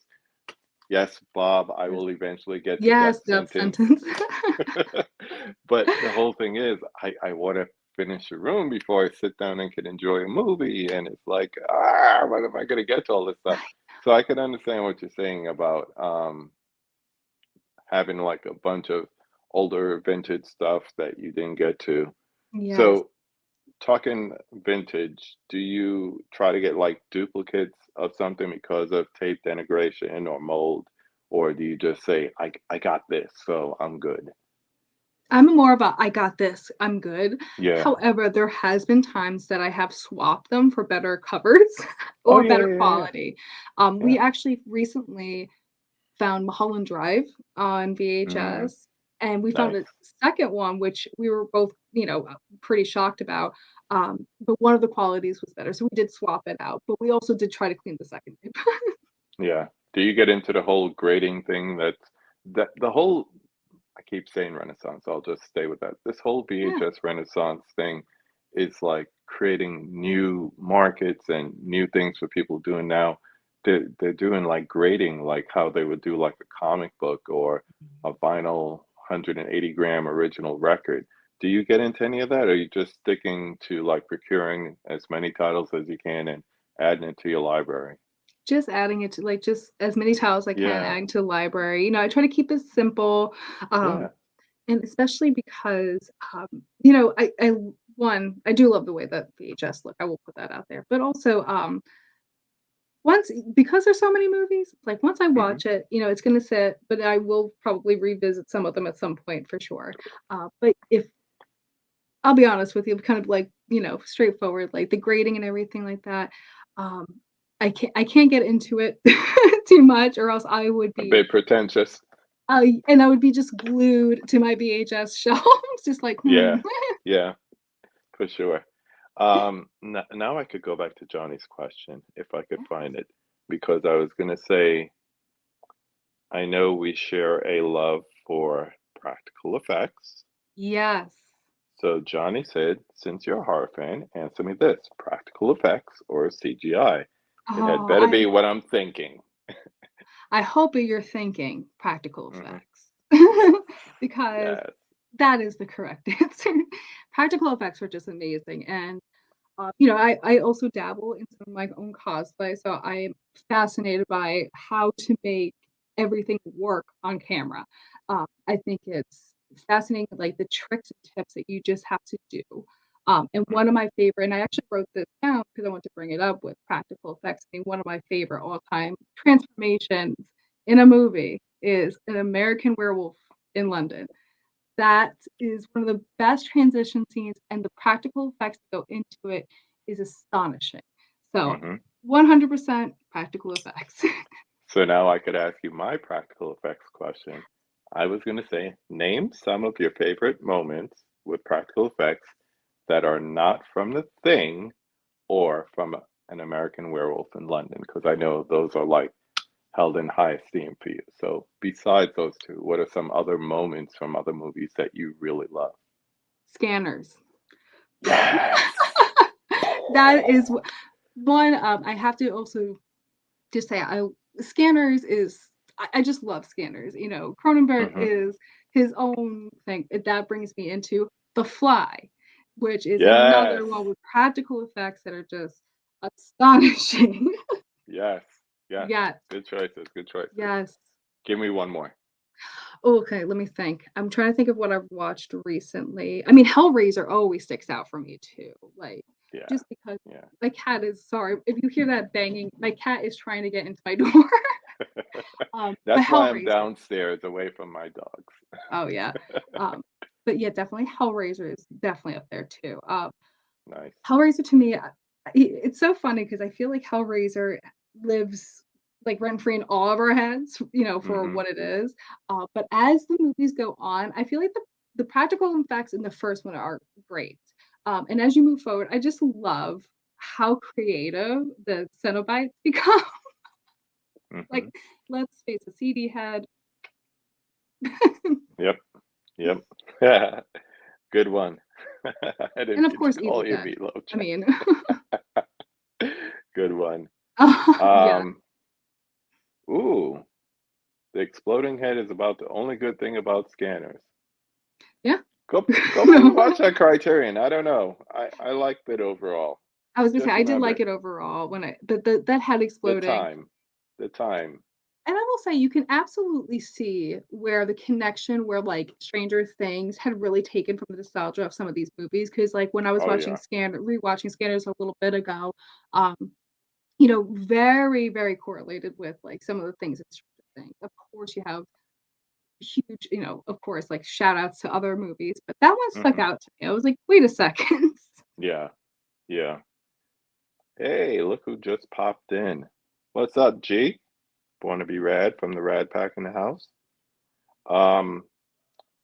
Yes, Bob, I Yes. will eventually get to Yes, Death death Sentence. sentence. But the whole thing is, I want to finish a room before I sit down and can enjoy a movie. And it's like, when am I going to get to all this stuff? So I can understand what you're saying about having like a bunch of older vintage stuff that you didn't get to. Yes. So, talking vintage, do you try to get like duplicates of something because of tape denigration or mold? Or do you just say, I got this, so I'm good? I'm more of a "I got this, I'm good." Yeah. However, there has been times that I have swapped them for better covers Oh, or yeah, better yeah, yeah. quality. We Yeah. actually recently found Mulholland Drive on Mm, VHS, and we found a nice. second one, which we were both, pretty shocked about, but one of the qualities was better, so we did swap it out, but we also did try to clean the second tape. Yeah. Do you get into the whole grading thing that the whole I keep saying Renaissance, I'll just stay with that. This whole Yeah. VHS Renaissance thing is like creating new markets and new things for people doing now. They're doing like grading, like how they would do like a comic book or a vinyl 180 gram original record. Do you get into any of that, or are you just sticking to like procuring as many titles as you can and adding it to your library? Just adding it to, like, just as many tiles I can, Yeah, adding to the library, I try to keep it simple, yeah. um, and especially because, I do love the way that VHS look, I will put that out there, but also, once because there's so many movies, like, once I Hmm. watch it, it's gonna sit, but I will probably revisit some of them at some point for sure, but if I'll be honest with you, kind of like, straightforward, like the grading and everything like that. Um, I can't get into it too much, or else I would A be, bit pretentious. and I would be just glued to my VHS shelves, just like, Yeah, hmm. yeah. For sure. Now I could go back to Johnny's question if I could find it, because I was going to say, I know we share a love for practical effects. Yes. So Johnny said, since you're a horror fan, answer me this, practical effects or CGI? It had Oh, better I be what I'm thinking. I hope you're thinking practical Hmm. effects because Yes. that is the correct answer. Practical effects were just amazing, and I also dabble in some of my own cosplay, so I'm fascinated by how to make everything work on camera. I think it's fascinating, like the tricks and tips that you just have to do. And one of my favorite, and I actually wrote this down because I want to bring it up with practical effects. I mean, one of my favorite all-time transformations in a movie is an American Werewolf in London. That is one of the best transition scenes, and the practical effects that go into it is astonishing. So, Hmm. 100% practical effects. So now I could ask you my practical effects question. I was going to say, name some of your favorite moments with practical effects that are not from The Thing or from An American Werewolf in London, because I know those are like held in high esteem for you. So besides those two, what are some other moments from other movies that you really love? Scanners. Yes. That is one. I have to also just say, Scanners is. I just love Scanners. You know, Cronenberg Hmm. is his own thing. That brings me into The Fly, which is Yes. another one with practical effects that are just astonishing. Yes. Yes. Yes, Good choices. Good choices. yes. Give me one more. Okay, let me think. I'm trying to think of what I've watched recently. I mean, Hellraiser always sticks out for me too. Like, Yeah. just because Yeah. my cat is sorry. If you hear that banging, my cat is trying to get into my door. But That's why I'm Hellraiser. downstairs away from my dogs. Oh yeah. Um, but yeah, definitely Hellraiser is definitely up there too. Nice. Hellraiser to me, it's so funny because I feel like Hellraiser lives like rent free in all of our heads, you know, for Hmm. what it is. But as the movies go on, I feel like the practical effects in the first one are great. And as you move forward, I just love how creative the Cenobites become. Like, Hmm. let's face it, CD head. Yep. Yep. Good one. I And didn't of mean to course, Evil call you Dead. Meatloaf I mean, Jack. Good one. yeah, Um, ooh, the exploding head is about the only good thing about scanners. yeah. Go back and watch that Criterion. I don't know. I liked it overall. I was gonna say Just I did like remember it overall when that head the exploding. time. The time. And I will say you can absolutely see where the connection where like Stranger Things had really taken from the nostalgia of some of these movies. Cause like when I was Oh watching yeah. rewatching Scanners a little bit ago, um, you know, very, very correlated with like some of the things in Stranger Things. Of course, you have huge, you know, of course, like shout outs to other movies, but that one stuck Hmm. out to me. I was like, wait a second. Yeah. Yeah. Hey, look who just popped in. What's up, G? Born to be Rad from the Rad Pack in the house. Um,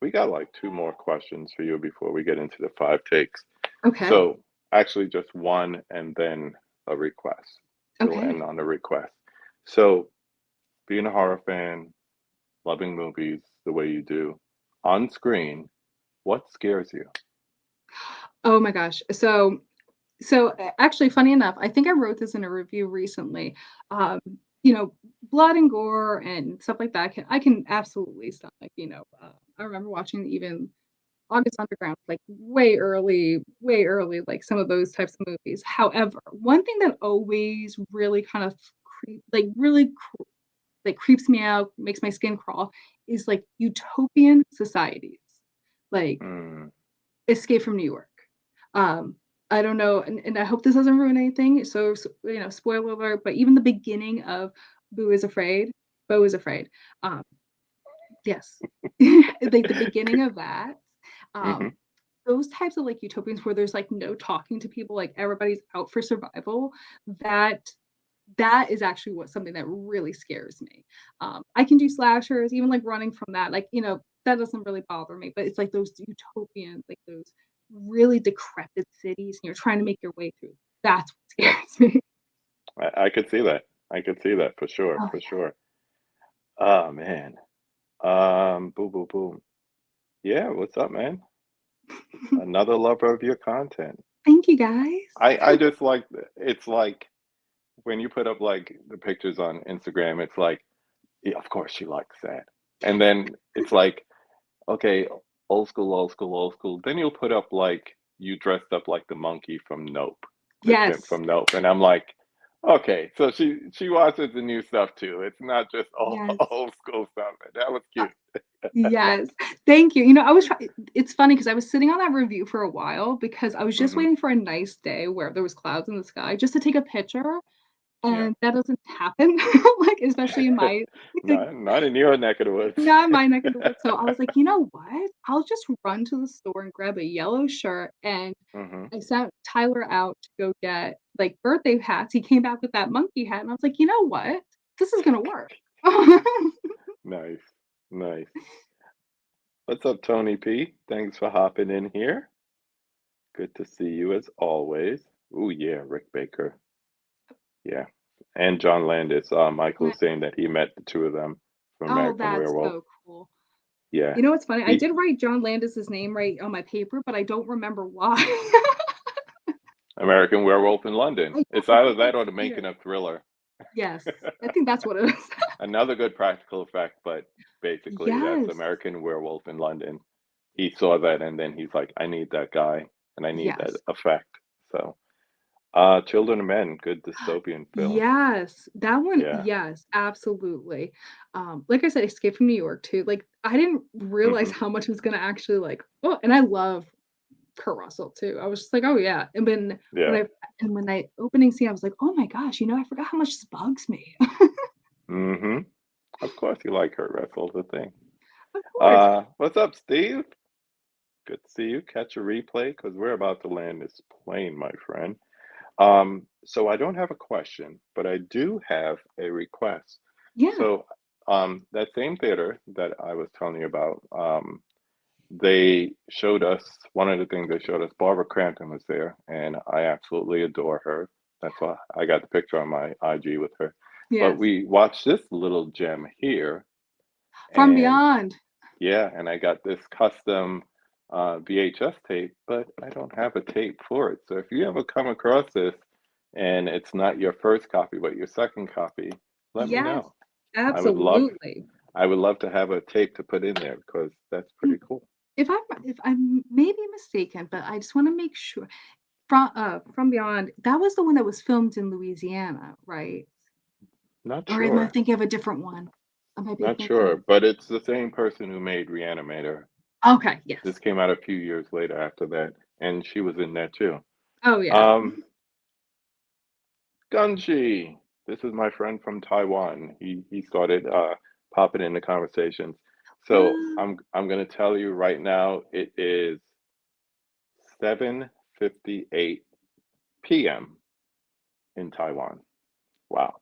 we got like two more questions for you before we get into the five takes. Okay. So actually just one and then a request. We'll Okay. end on a request. So being a horror fan, loving movies the way you do, on screen, what scares you? Oh my gosh. Actually, funny enough, I think I wrote this in a review recently. Um, you know, blood and gore and stuff like that. I can absolutely stomach. You know, I remember watching even August Underground, like way early, like some of those types of movies. However, one thing that always really kind of like creeps me out, makes my skin crawl, is like utopian societies, like Mm, Escape from New York. Um, I don't know, and I hope this doesn't ruin anything. So, you know, spoiler alert. But even the beginning of Boo is Afraid, Bo is Afraid. Um, yes, like the beginning of that. hmm. Um, those types of like utopians where there's like no talking to people, like everybody's out for survival. That that is actually what something that really scares me. I can do slashers, even like running from that, like, you know, that doesn't really bother me, but it's like those utopian, like those really decrepit cities and you're trying to make your way through. That's what Yep. scares me. I could see that. I could see that for sure, Oh for sure. Oh man. Boom, boom, boom. Yeah, what's up, man? yeah. Another lover of your content. Thank you guys. I just like it's like when you put up like the pictures on Instagram, it's like, yeah, of course she likes that. And then it's like, okay, old school, old school, old school. Then you'll put up like you dressed up like the monkey from Nope, the chimp Yes. from Nope. And I'm like, Okay, so she watches the new stuff too. It's not just old Yes. old school stuff. That was Uh, cute. yes. Thank you. You know, I was try it's funny because I was sitting on that review for a while because I was just Hmm. waiting for a nice day where there was clouds in the sky just to take a picture, Yeah. and that doesn't happen, like, especially in my like, Not in your neck of the woods. not in my neck of the woods, so I was like, "You know what? I'll just run to the store and grab a yellow shirt," and Hmm. I sent Tyler out to go get, like, birthday hats. He came back with that monkey hat, and I was like, "You know what? This is gonna work." Nice, nice. What's up, Tony P? Thanks for hopping in here. Good to see you as always. Oh yeah, Rick Baker. Yeah, and John Landis. Michael Right. was saying that he met the two of them from Oh, American that's Werewolf. so cool. Yeah, You know what's funny? I he did write John Landis's name right on my paper, but I don't remember why. American Werewolf in London. It's I either think that or that's the making it. of Thriller. Yes, I think that's what it is. Another good practical effect, but basically that's Yes, American Werewolf in London. He saw that and then he's like, I need that guy and I need that yes. effect. So, Children of Men, good dystopian film. Yes, that one, Yeah. yes, absolutely. Like I said, Escape from New York too. Like, I didn't realize Hmm. how much was gonna actually like oh, and I love Kurt Russell too. I was just like, "Oh, yeah." And Yeah. when I opening scene, I was like, "Oh my gosh, you know, I forgot how much this bugs me." Hmm. Of course you like Kurt Russell, the thing. Of course. What's up, Steve? Good to see you. Catch a replay because we're about to land this plane, my friend. So I don't have a question, but I do have a request. Yeah. So, that same theater that I was telling you about, they showed us one of the things they showed us. Barbara Crampton was there, and I absolutely adore her. That's why I got the picture on my IG with her. But Yes. we watched this little gem here, From and Beyond. yeah, and I got this custom VHS tape, but I don't have a tape for it. So if you ever come across this and it's not your first copy, but your second copy, let me Yes, know. I would love absolutely. I would love to have a tape to put in there because that's Mm, pretty cool. if I'm maybe mistaken, but I just wanna make sure. From Beyond, that was the one that was filmed in Louisiana, right? Not Or am I sure. thinking of a different one? I might be Not thinking sure, of but it's the same person who made Reanimator. okay, This yes. came out a few years later after that, and she was in there too. Oh, yeah. Um, Gunji, this is my friend from Taiwan. He started popping in the conversations. So Wow. I'm gonna tell you right now, it is 7:58 p.m. in Taiwan. Wow.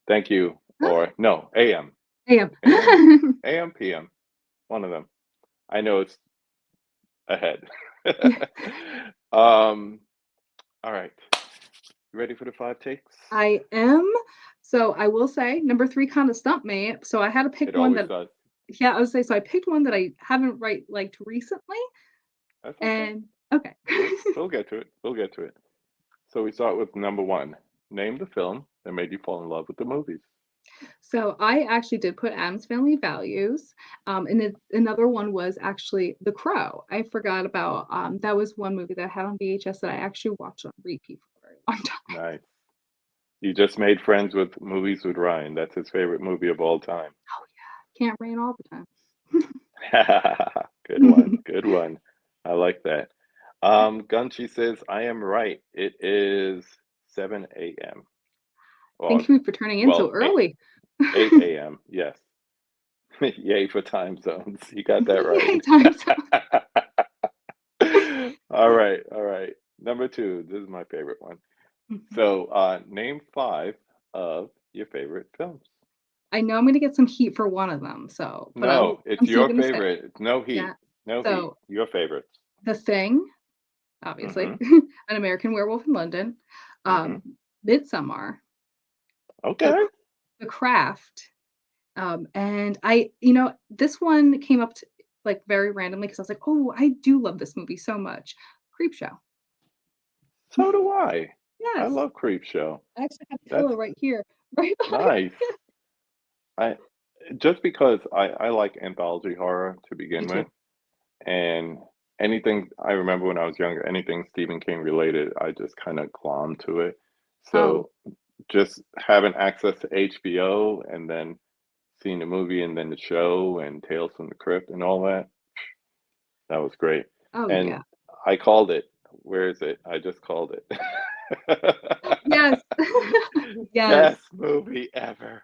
Thank you. Or no, a.m. AM. a.m. a.m. p.m. One of them. I know it's ahead. Yeah, um, all right. You ready for the five takes? I am. So, I will say number 3 kinda stumped me, so I had to pick It one always that does. yeah, I would say so I picked one that I haven't liked recently, That's okay. and okay. We'll get to it. We'll get to it. So we start with number one. Name the film that made you fall in love with the movies. So I actually did put Adam's Family Values, and then another one was actually The Crow. I forgot about that was one movie that I had on VHS that I actually watched on repeat for a very long time. Nice. You just made friends with movies with Ryan. That's his favorite movie of all time. Oh yeah, can't rain all the Good one. time. Good one. I like that. Gunchi says, I am right. It is 7 a.m. Well, Thank you for turning in so well, 8, early. 8 a.m. Yes. Yay for time zones. You got that Yay, right. time zone. All right. All right. Number two. This is my favorite one. Mhm. So, name five of your favorite films. I know I'm gonna get some heat for one of them, so but No, I'm it's still your gonna say favorite. It's no yeah. heat. No heat. So Your favorites. The Thing, obviously, Mm-hmm. An American Werewolf in London, Mm-hmm. um, Midsommar, The Okay. Cr The Craft. And this one came up to like very randomly because I was like, oh, I do love this movie so much. Creep Show. So do I. I Yes. love Creep Show. I actually have a That's pillow right here, right behind nice. me. I just because I like anthology horror to Me begin too. with, and anything I remember when I was younger, anything Stephen King related, I just kind of glom to it. Oh, So just having access to HBO and then seeing the movie and then the show and Tales from the Crypt and all that, that was great. Oh, And yeah. I called it. Where is it? I just called it. Yes. Yes. Best movie ever.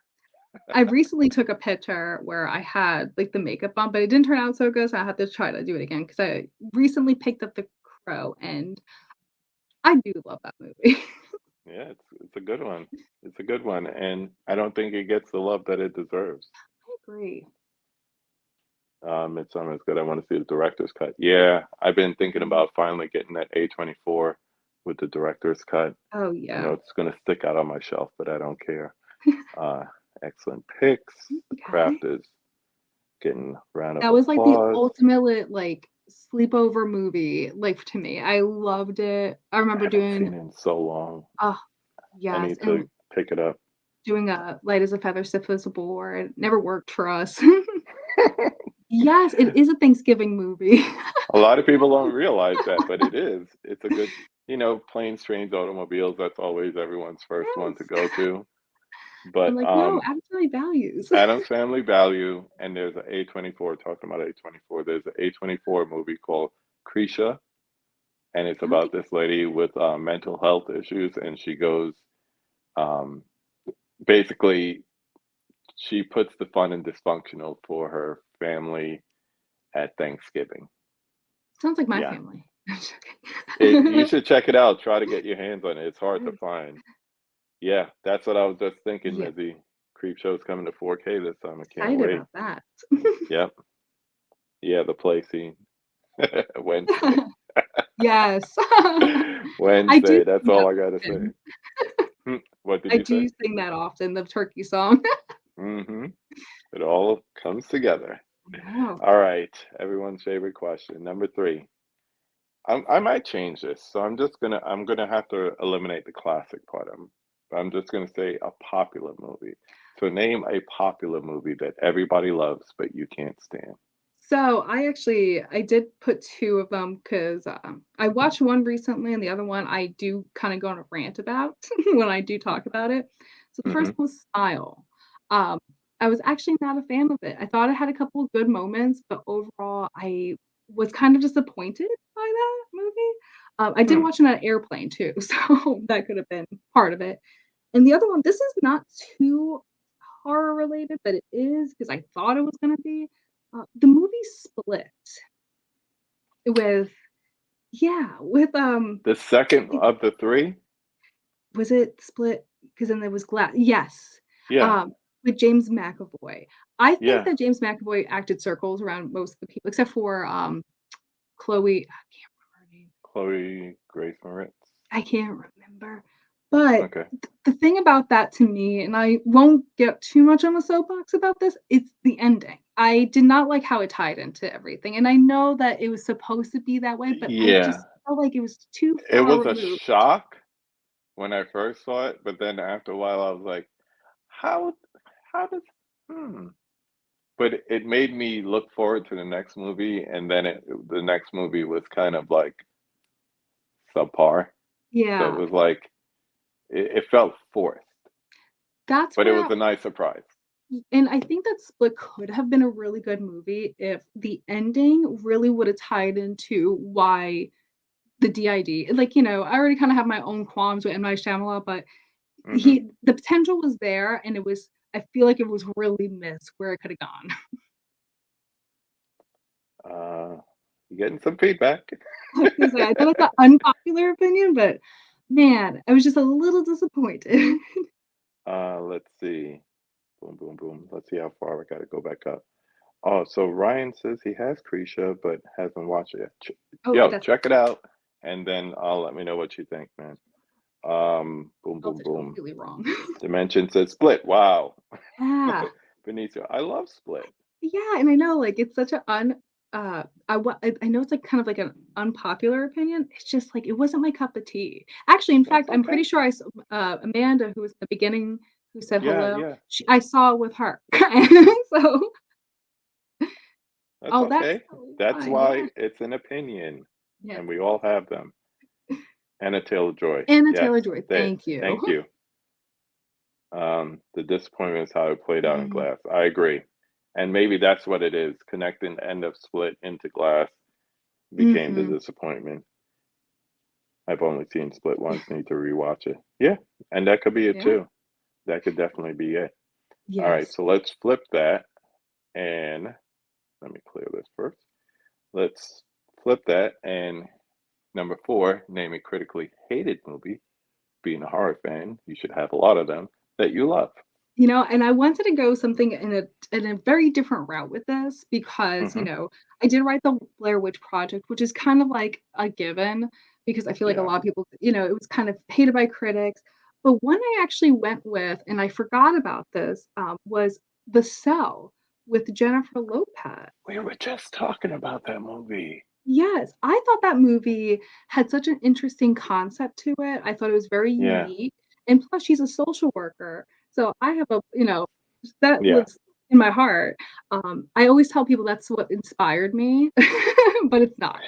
I recently took a picture where I had, like, the makeup on, but it didn't turn out so good, so I had to try to do it again because I recently picked up The Crow, and I do love that movie. Yeah, it's a good one. It's a good one, and I don't think it gets the love that it deserves. I agree. Midsummer is good. I want to see the director's cut. Yeah, I've been thinking Mhm. about finally getting that A24 with the director's cut. Oh, I know yeah. it's going to stick out on my shelf, but I don't care. Uh, Excellent picks. The Okay. craft is getting round of That was, like, the applause. ultimate, like, sleepover movie, like, to me. I loved it. I I remember haven't doing seen it in so long. oh, I yes, need and to pick it up. doing a light as a feather, stiff as a board. Never worked for us. Yes, it is a Thanksgiving movie. A lot of people don't realize that, but it is. It's a good, planes, trains, automobiles, that's always everyone's first one to Yes. go to. I'm But like, "No, Adam's Family Values." Adam's Family Value, and there's a A24, talking about A24, there's an A24 movie called Krisha, and it's Okay. about this lady with mental health issues, and she goes, um, basically, she puts the fun and dysfunctional for her family at Thanksgiving. Sounds like my Yeah. family. I'm just You kidding. should check it out. Try to get your hands on it. It's hard to Yes. find. Yeah, that's what I was just thinking, Yeah, Mizzy. Creep Show's coming to 4K this time. I can't excited wait. about that. Yep. Yeah, the play scene. Wednesday. Yes. I do Wednesday. That's sing that all I gotta say. often. What did I you say? do sing that often, the turkey song. Mm-hmm. It all comes together. No. All right. Everyone's favorite question. Number three. I might change this, so I'm gonna have to eliminate the classic part. I'm just gonna say a popular movie. So name a popular movie that everybody loves but you can't stand. So, I did put 2 of them 'cause, I watched one recently and the other one I do kinda go on a rant about when I do talk about it. So, the first Mm-hmm. one was Smile. Um, I was actually not a fan of it. I thought it had a couple of good moments, but overall, I was kind of disappointed by that movie. I did Hmm. watch it on an airplane too, so that could have been part of it. And the other one, this is not too horror related, but it is because I thought it was gonna be. The movie Split with yeah, with, The second it of the three? was it Split? Because then there was Yes, Yeah, with James McAvoy. I think yeah. that James McAvoy acted circles around most of the people except for, Chloe I can't remember her name. Chloe Grace Moritz. I can't remember. But Okay. the thing about that to me, and I won't get too much on the soapbox about this, it's the ending. I did not like how it tied into everything, and I know that it was supposed to be that way, but I Yeah. just felt like it was too It far was a removed. shock when I first saw it, but then after a while I was like, how how does hmm. But it made me look forward to the next movie, and then the next movie was kind of like subpar. So it Yeah, was like it felt forced, that's but it was where a nice surprise. and I think that Split could have been a really good movie if the ending really would have tied into why the DID like, I already kinda have my own qualms with M. Night Shyamalan, but Hmm. the potential was there, and I feel like it was really missed where it coulda gone. Uh, you getting some feedback. I was gonna say, I know that's an unpopular opinion, but man, I was just a little disappointed. Let's see. Boom, boom, boom. Let's see how far we got to go back up. Oh, so Ryan says he has Krisha, but hasn't watched it yet. Okay, Yo, that's check it out, and then I'll let me know what you think, man. Boom, boom, also boom. completely wrong. Dimension says Split. Wow. Yeah. Benicio, I love Split. Yeah, and I know, like, it's such a I know it's, like, kind of like an unpopular opinion, it's just, like, it wasn't my cup of tea. Actually, in That's fact, I'm okay. pretty sure Amanda, who was at the beginning, who said Yeah, hello, yeah. I saw with her. And so That's oh, that's okay. totally That's fine, yeah. why it's an opinion, Yes, and we all yes. have them. Anna Taylor Joy. Anna Yes. Taylor-Joy, thank you. Thank you. The disappointment is how it played out in Mm, Glass. I agree. And maybe that's what it is. Connecting the end of Split into Glass became the mhm. disappointment. I've only seen Split once, need to rewatch it. Yeah, and that could be it Yeah. too. That could definitely be it. All right, Yes. so let's flip that and let me clear this first. Let's flip that and number four, name a critically hated movie. Being a horror fan, you should have a lot of them that you love. And I wanted to go something in a very different route with this because, Hmm. I did write the Blair Witch Project, which is kind of like a given because I feel like a Yeah. lot of people, it was kind of hated by critics. But one I actually went with, and I forgot about this, was The Cell with Jennifer Lopez. We were just talking about that movie. Yes, I thought that movie had such an interesting concept to it. I thought it was very Yeah. unique, and plus she's a social worker, so I have that Yeah. lives in my heart. I always tell people that's what inspired me, but it's not.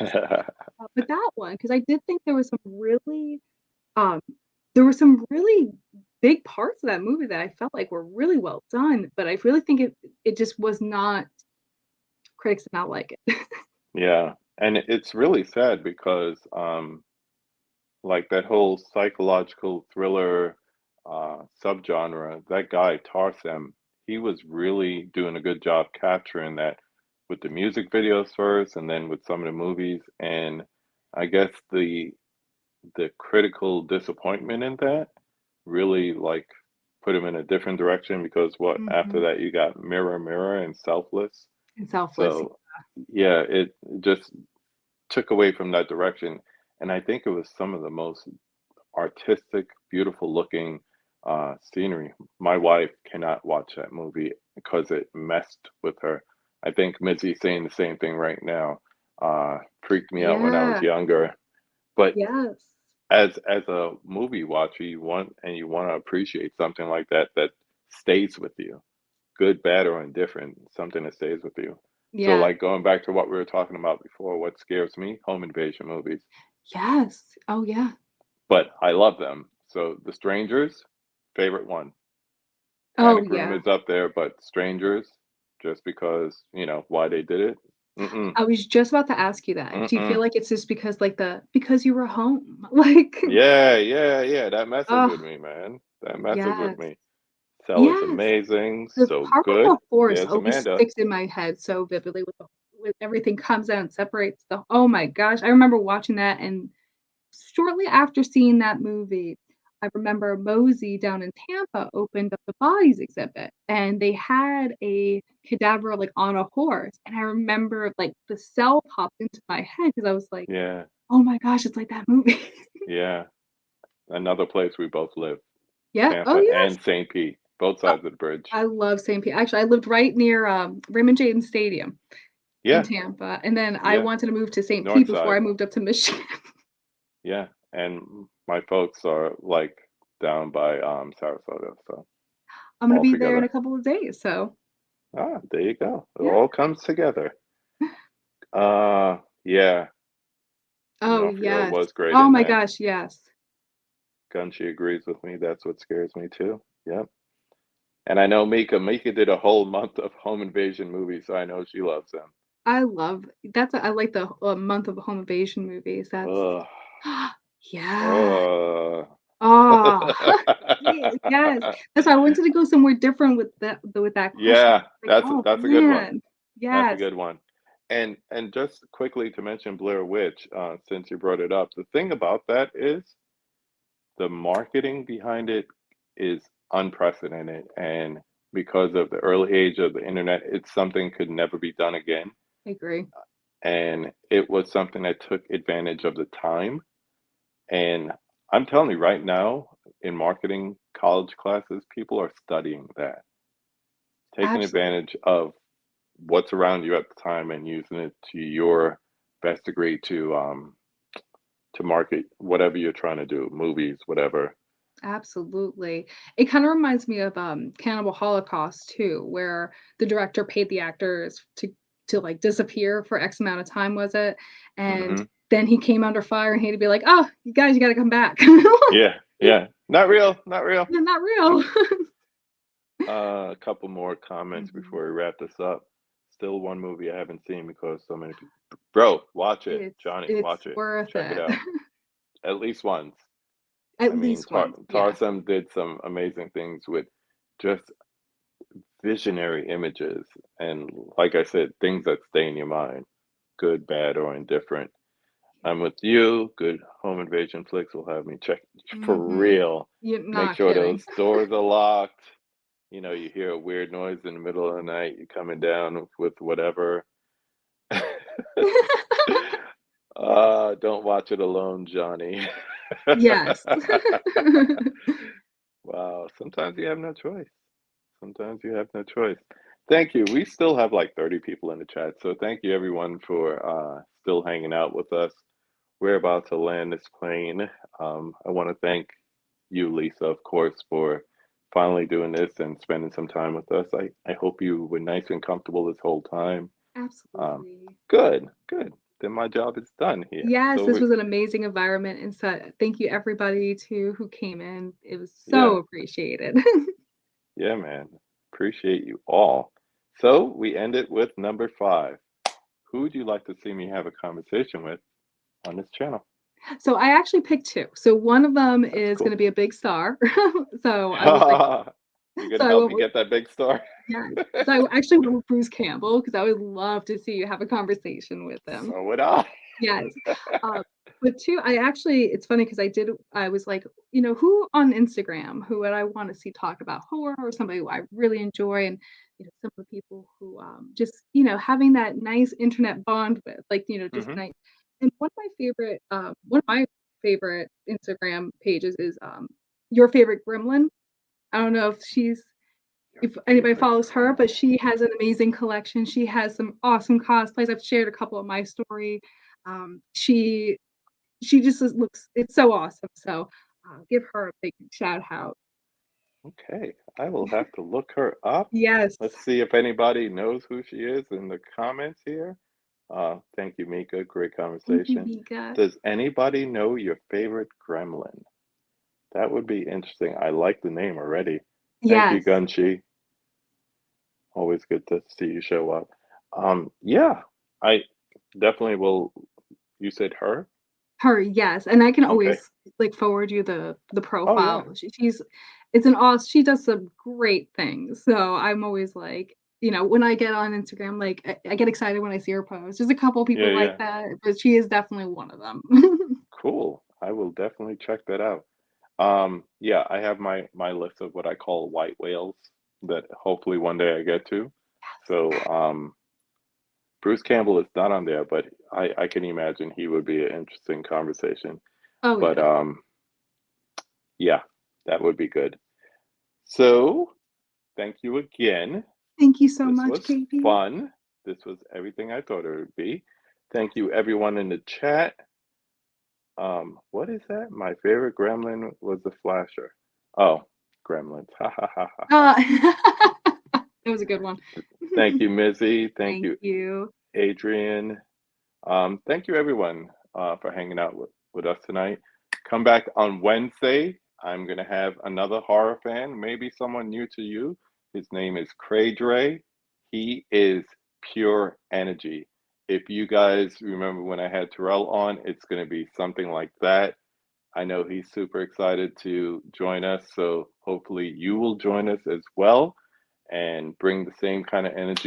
But that one, because I did think um, there were some really big parts of that movie that I felt like were really well done, but I really think it just was not critics did not like it. Yeah. And it's really sad because like that whole psychological thriller subgenre, that guy Tarsem, he was really doing a good job capturing that with the music videos first and then with some of the movies. And I guess the critical disappointment in that really like put him in a different direction because what after Mhm. that you got Mirror Mirror and Selfless. And Selfless. So yeah, it just took away from that direction. And I think it was some of the most artistic, beautiful looking scenery. My wife cannot watch that movie because it messed with her. I think Mitzi's saying the same thing right now. Freaked me out when I was Yeah. younger. But Yes. as a movie watcher, you want to appreciate something like that that stays with you, good, bad, or indifferent, something that stays with you. So, Yeah. like going back to what we were talking about before, what scares me? Home invasion movies, Yes. Oh, yeah. but I love them. So, The Strangers, favorite one. Oh, Panic Room yeah. is up there, but Strangers, just because you know why they did it. Mm-mm, I was just about to ask you that. Do you feel mm-mm. like it's just because, like, because you were home? Like, Yeah, yeah, yeah. That messes with oh, me, man. That messes with yes. me. Cell is Yes. amazing, The so part good. about forest There's always Amanda. sticks in my head so vividly with everything comes out and separates oh my gosh. I remember watching that and shortly after seeing that movie, I remember Mosey down in Tampa opened up the bodies exhibit and they had a cadaver like on a horse. And I remember like the cell popped into my head because I was like, Yeah, oh my gosh, it's like that movie. yeah. Another place we both live, Yeah. Oh Tampa yes. and St. Pete, both Oh, sides of the bridge. I love St. Pete. Actually, I lived right near Raymond James Stadium in Yeah, Tampa. And then I yeah. wanted to move to St. Pete North before I side. moved up to Michigan. Yeah, and my folks are like down by Sarasota, so I'm gonna all be there in together. a couple of days. So Ah, there you go. It yeah. all comes together. Yeah, Oh D'Onofrio yes. was great Oh in my that. gosh, yes. Gunshi agrees with me. That's what scares me too. Yep. And I know Mika. Mika did a whole month of home invasion movies, so I know she loves them. I love I like the month of home invasion movies. That's Ugh. yeah. Ugh. Oh, yes. That's why I wanted to go somewhere different with that question. Yeah, Like, oh that's a good one. man. That's a Yes. good one. And just quickly to mention Blair Witch, since you brought it up, the thing about that is the marketing behind it is unprecedented, and because of the early age of the internet, it's something could never be done again. I agree. And it was something that took advantage of the time. And I'm telling you right now, in marketing college classes, people are studying that, taking Absolutely. advantage of what's around you at the time and using it to your best degree to market whatever you're trying to do, movies, whatever. Absolutely. It kind of reminds me of Cannibal Holocaust too, where the director paid the actors to like disappear for X amount of time, was it? And Hmm. then he came under fire and he had to be like, "Oh, you guys, you got to come back." Yeah, yeah. Not real, not real. They're not real. A couple more comments Mhm. before we wrap this up. Still one movie I haven't seen because so many people. Bro, watch it. Johnny, It's watch it. worth Check it it. out. At least once. I At mean, least once, yeah. Tarsem did some amazing things with just visionary images and, like I said, things that stay in your mind, good, bad, or indifferent. I'm with you. Good home invasion flicks will have me check for Mhm. real. You're Make not sure those kidding. doors are locked. You know, you hear a weird noise in the middle of the night, you're coming down with whatever. Don't watch it alone, Johnny. Yes. Wow, sometimes you have no choice. Sometimes you have no choice. Thank you. We still have like 30 people in the chat, so thank you everyone for still hanging out with us. We're about to land this plane. I want to thank you, Lisa, of course, for finally doing this and spending some time with us. I hope you were nice and comfortable this whole time. Um, Absolutely. good, good. Then my job is done here. Yes, So this we, was an amazing environment, and so thank you everybody too who came in. It was so yeah, appreciated. yeah, man. Appreciate you all. So we end it with number 5. Who would you like to see me have a conversation with on this channel? So I actually picked 2. So one of them That's is gonna cool. be a big star. So I was like You're so gonna I help went me with get that big star? yes. So I actually went with Bruce Campbell because I would love to see you have a conversation with him. So would I. Yes. Uh, but 2, I actually it's funny because I was like, who on Instagram, who would I wanna see talk about horror or somebody who I really enjoy and, some of the people who, just, having that nice internet bond with, like, just Hmm. nice and one of my favorite Instagram pages is, Your Favorite Gremlin. I don't know Your if anybody favorite follows her, but gremlin. she has an amazing collection. She has some awesome cosplays. I've shared a couple of my story. She just looks it's so awesome. So give her a big shout out. Okay, I will have to look her up. Yes. Let's see if anybody knows who she is in the comments here. Thank you, Mika. Great Thank you, conversation. Mika. Does anybody know your favorite gremlin? That would be interesting. I like the name already. Thank you, Yes. Gunshi. Always good to see you show up. Yeah, I definitely will. You said her? Her, yes. And I can Okay. always like forward you the Oh, yeah. profile. She's it's an awesome she does some great things. So I'm always like, when I get on Instagram, like I get excited when I see her post. There's a couple Yeah, people like yeah. that, but she is definitely one of them. Cool. I will definitely check that out. Yeah, I have my list of what I call white whales that hopefully one day I get to. So, Bruce Campbell is not on there, but I can imagine he would be an interesting conversation. Oh But yeah. yeah, that would be good. So, thank you again. Thank you so This much, was Katie. fun. This was everything I thought it would be. Thank you everyone in the chat. What is that? My favorite gremlin was the flasher. Oh, gremlins. Ha ha ha ha ha. Uh, that was a good one. Thank you, Mizzy. Thank Thank you, you. Adrian. Thank you, everyone, for hanging out with us tonight. Come back on Wednesday. I'm going to have another horror fan, maybe someone new to you. His name is Cray Dre. He is pure energy. If you guys remember when I had Terrell on, it's going to be something like that. I know he's super excited to join us, so hopefully you will join us as well and bring the same kind of energy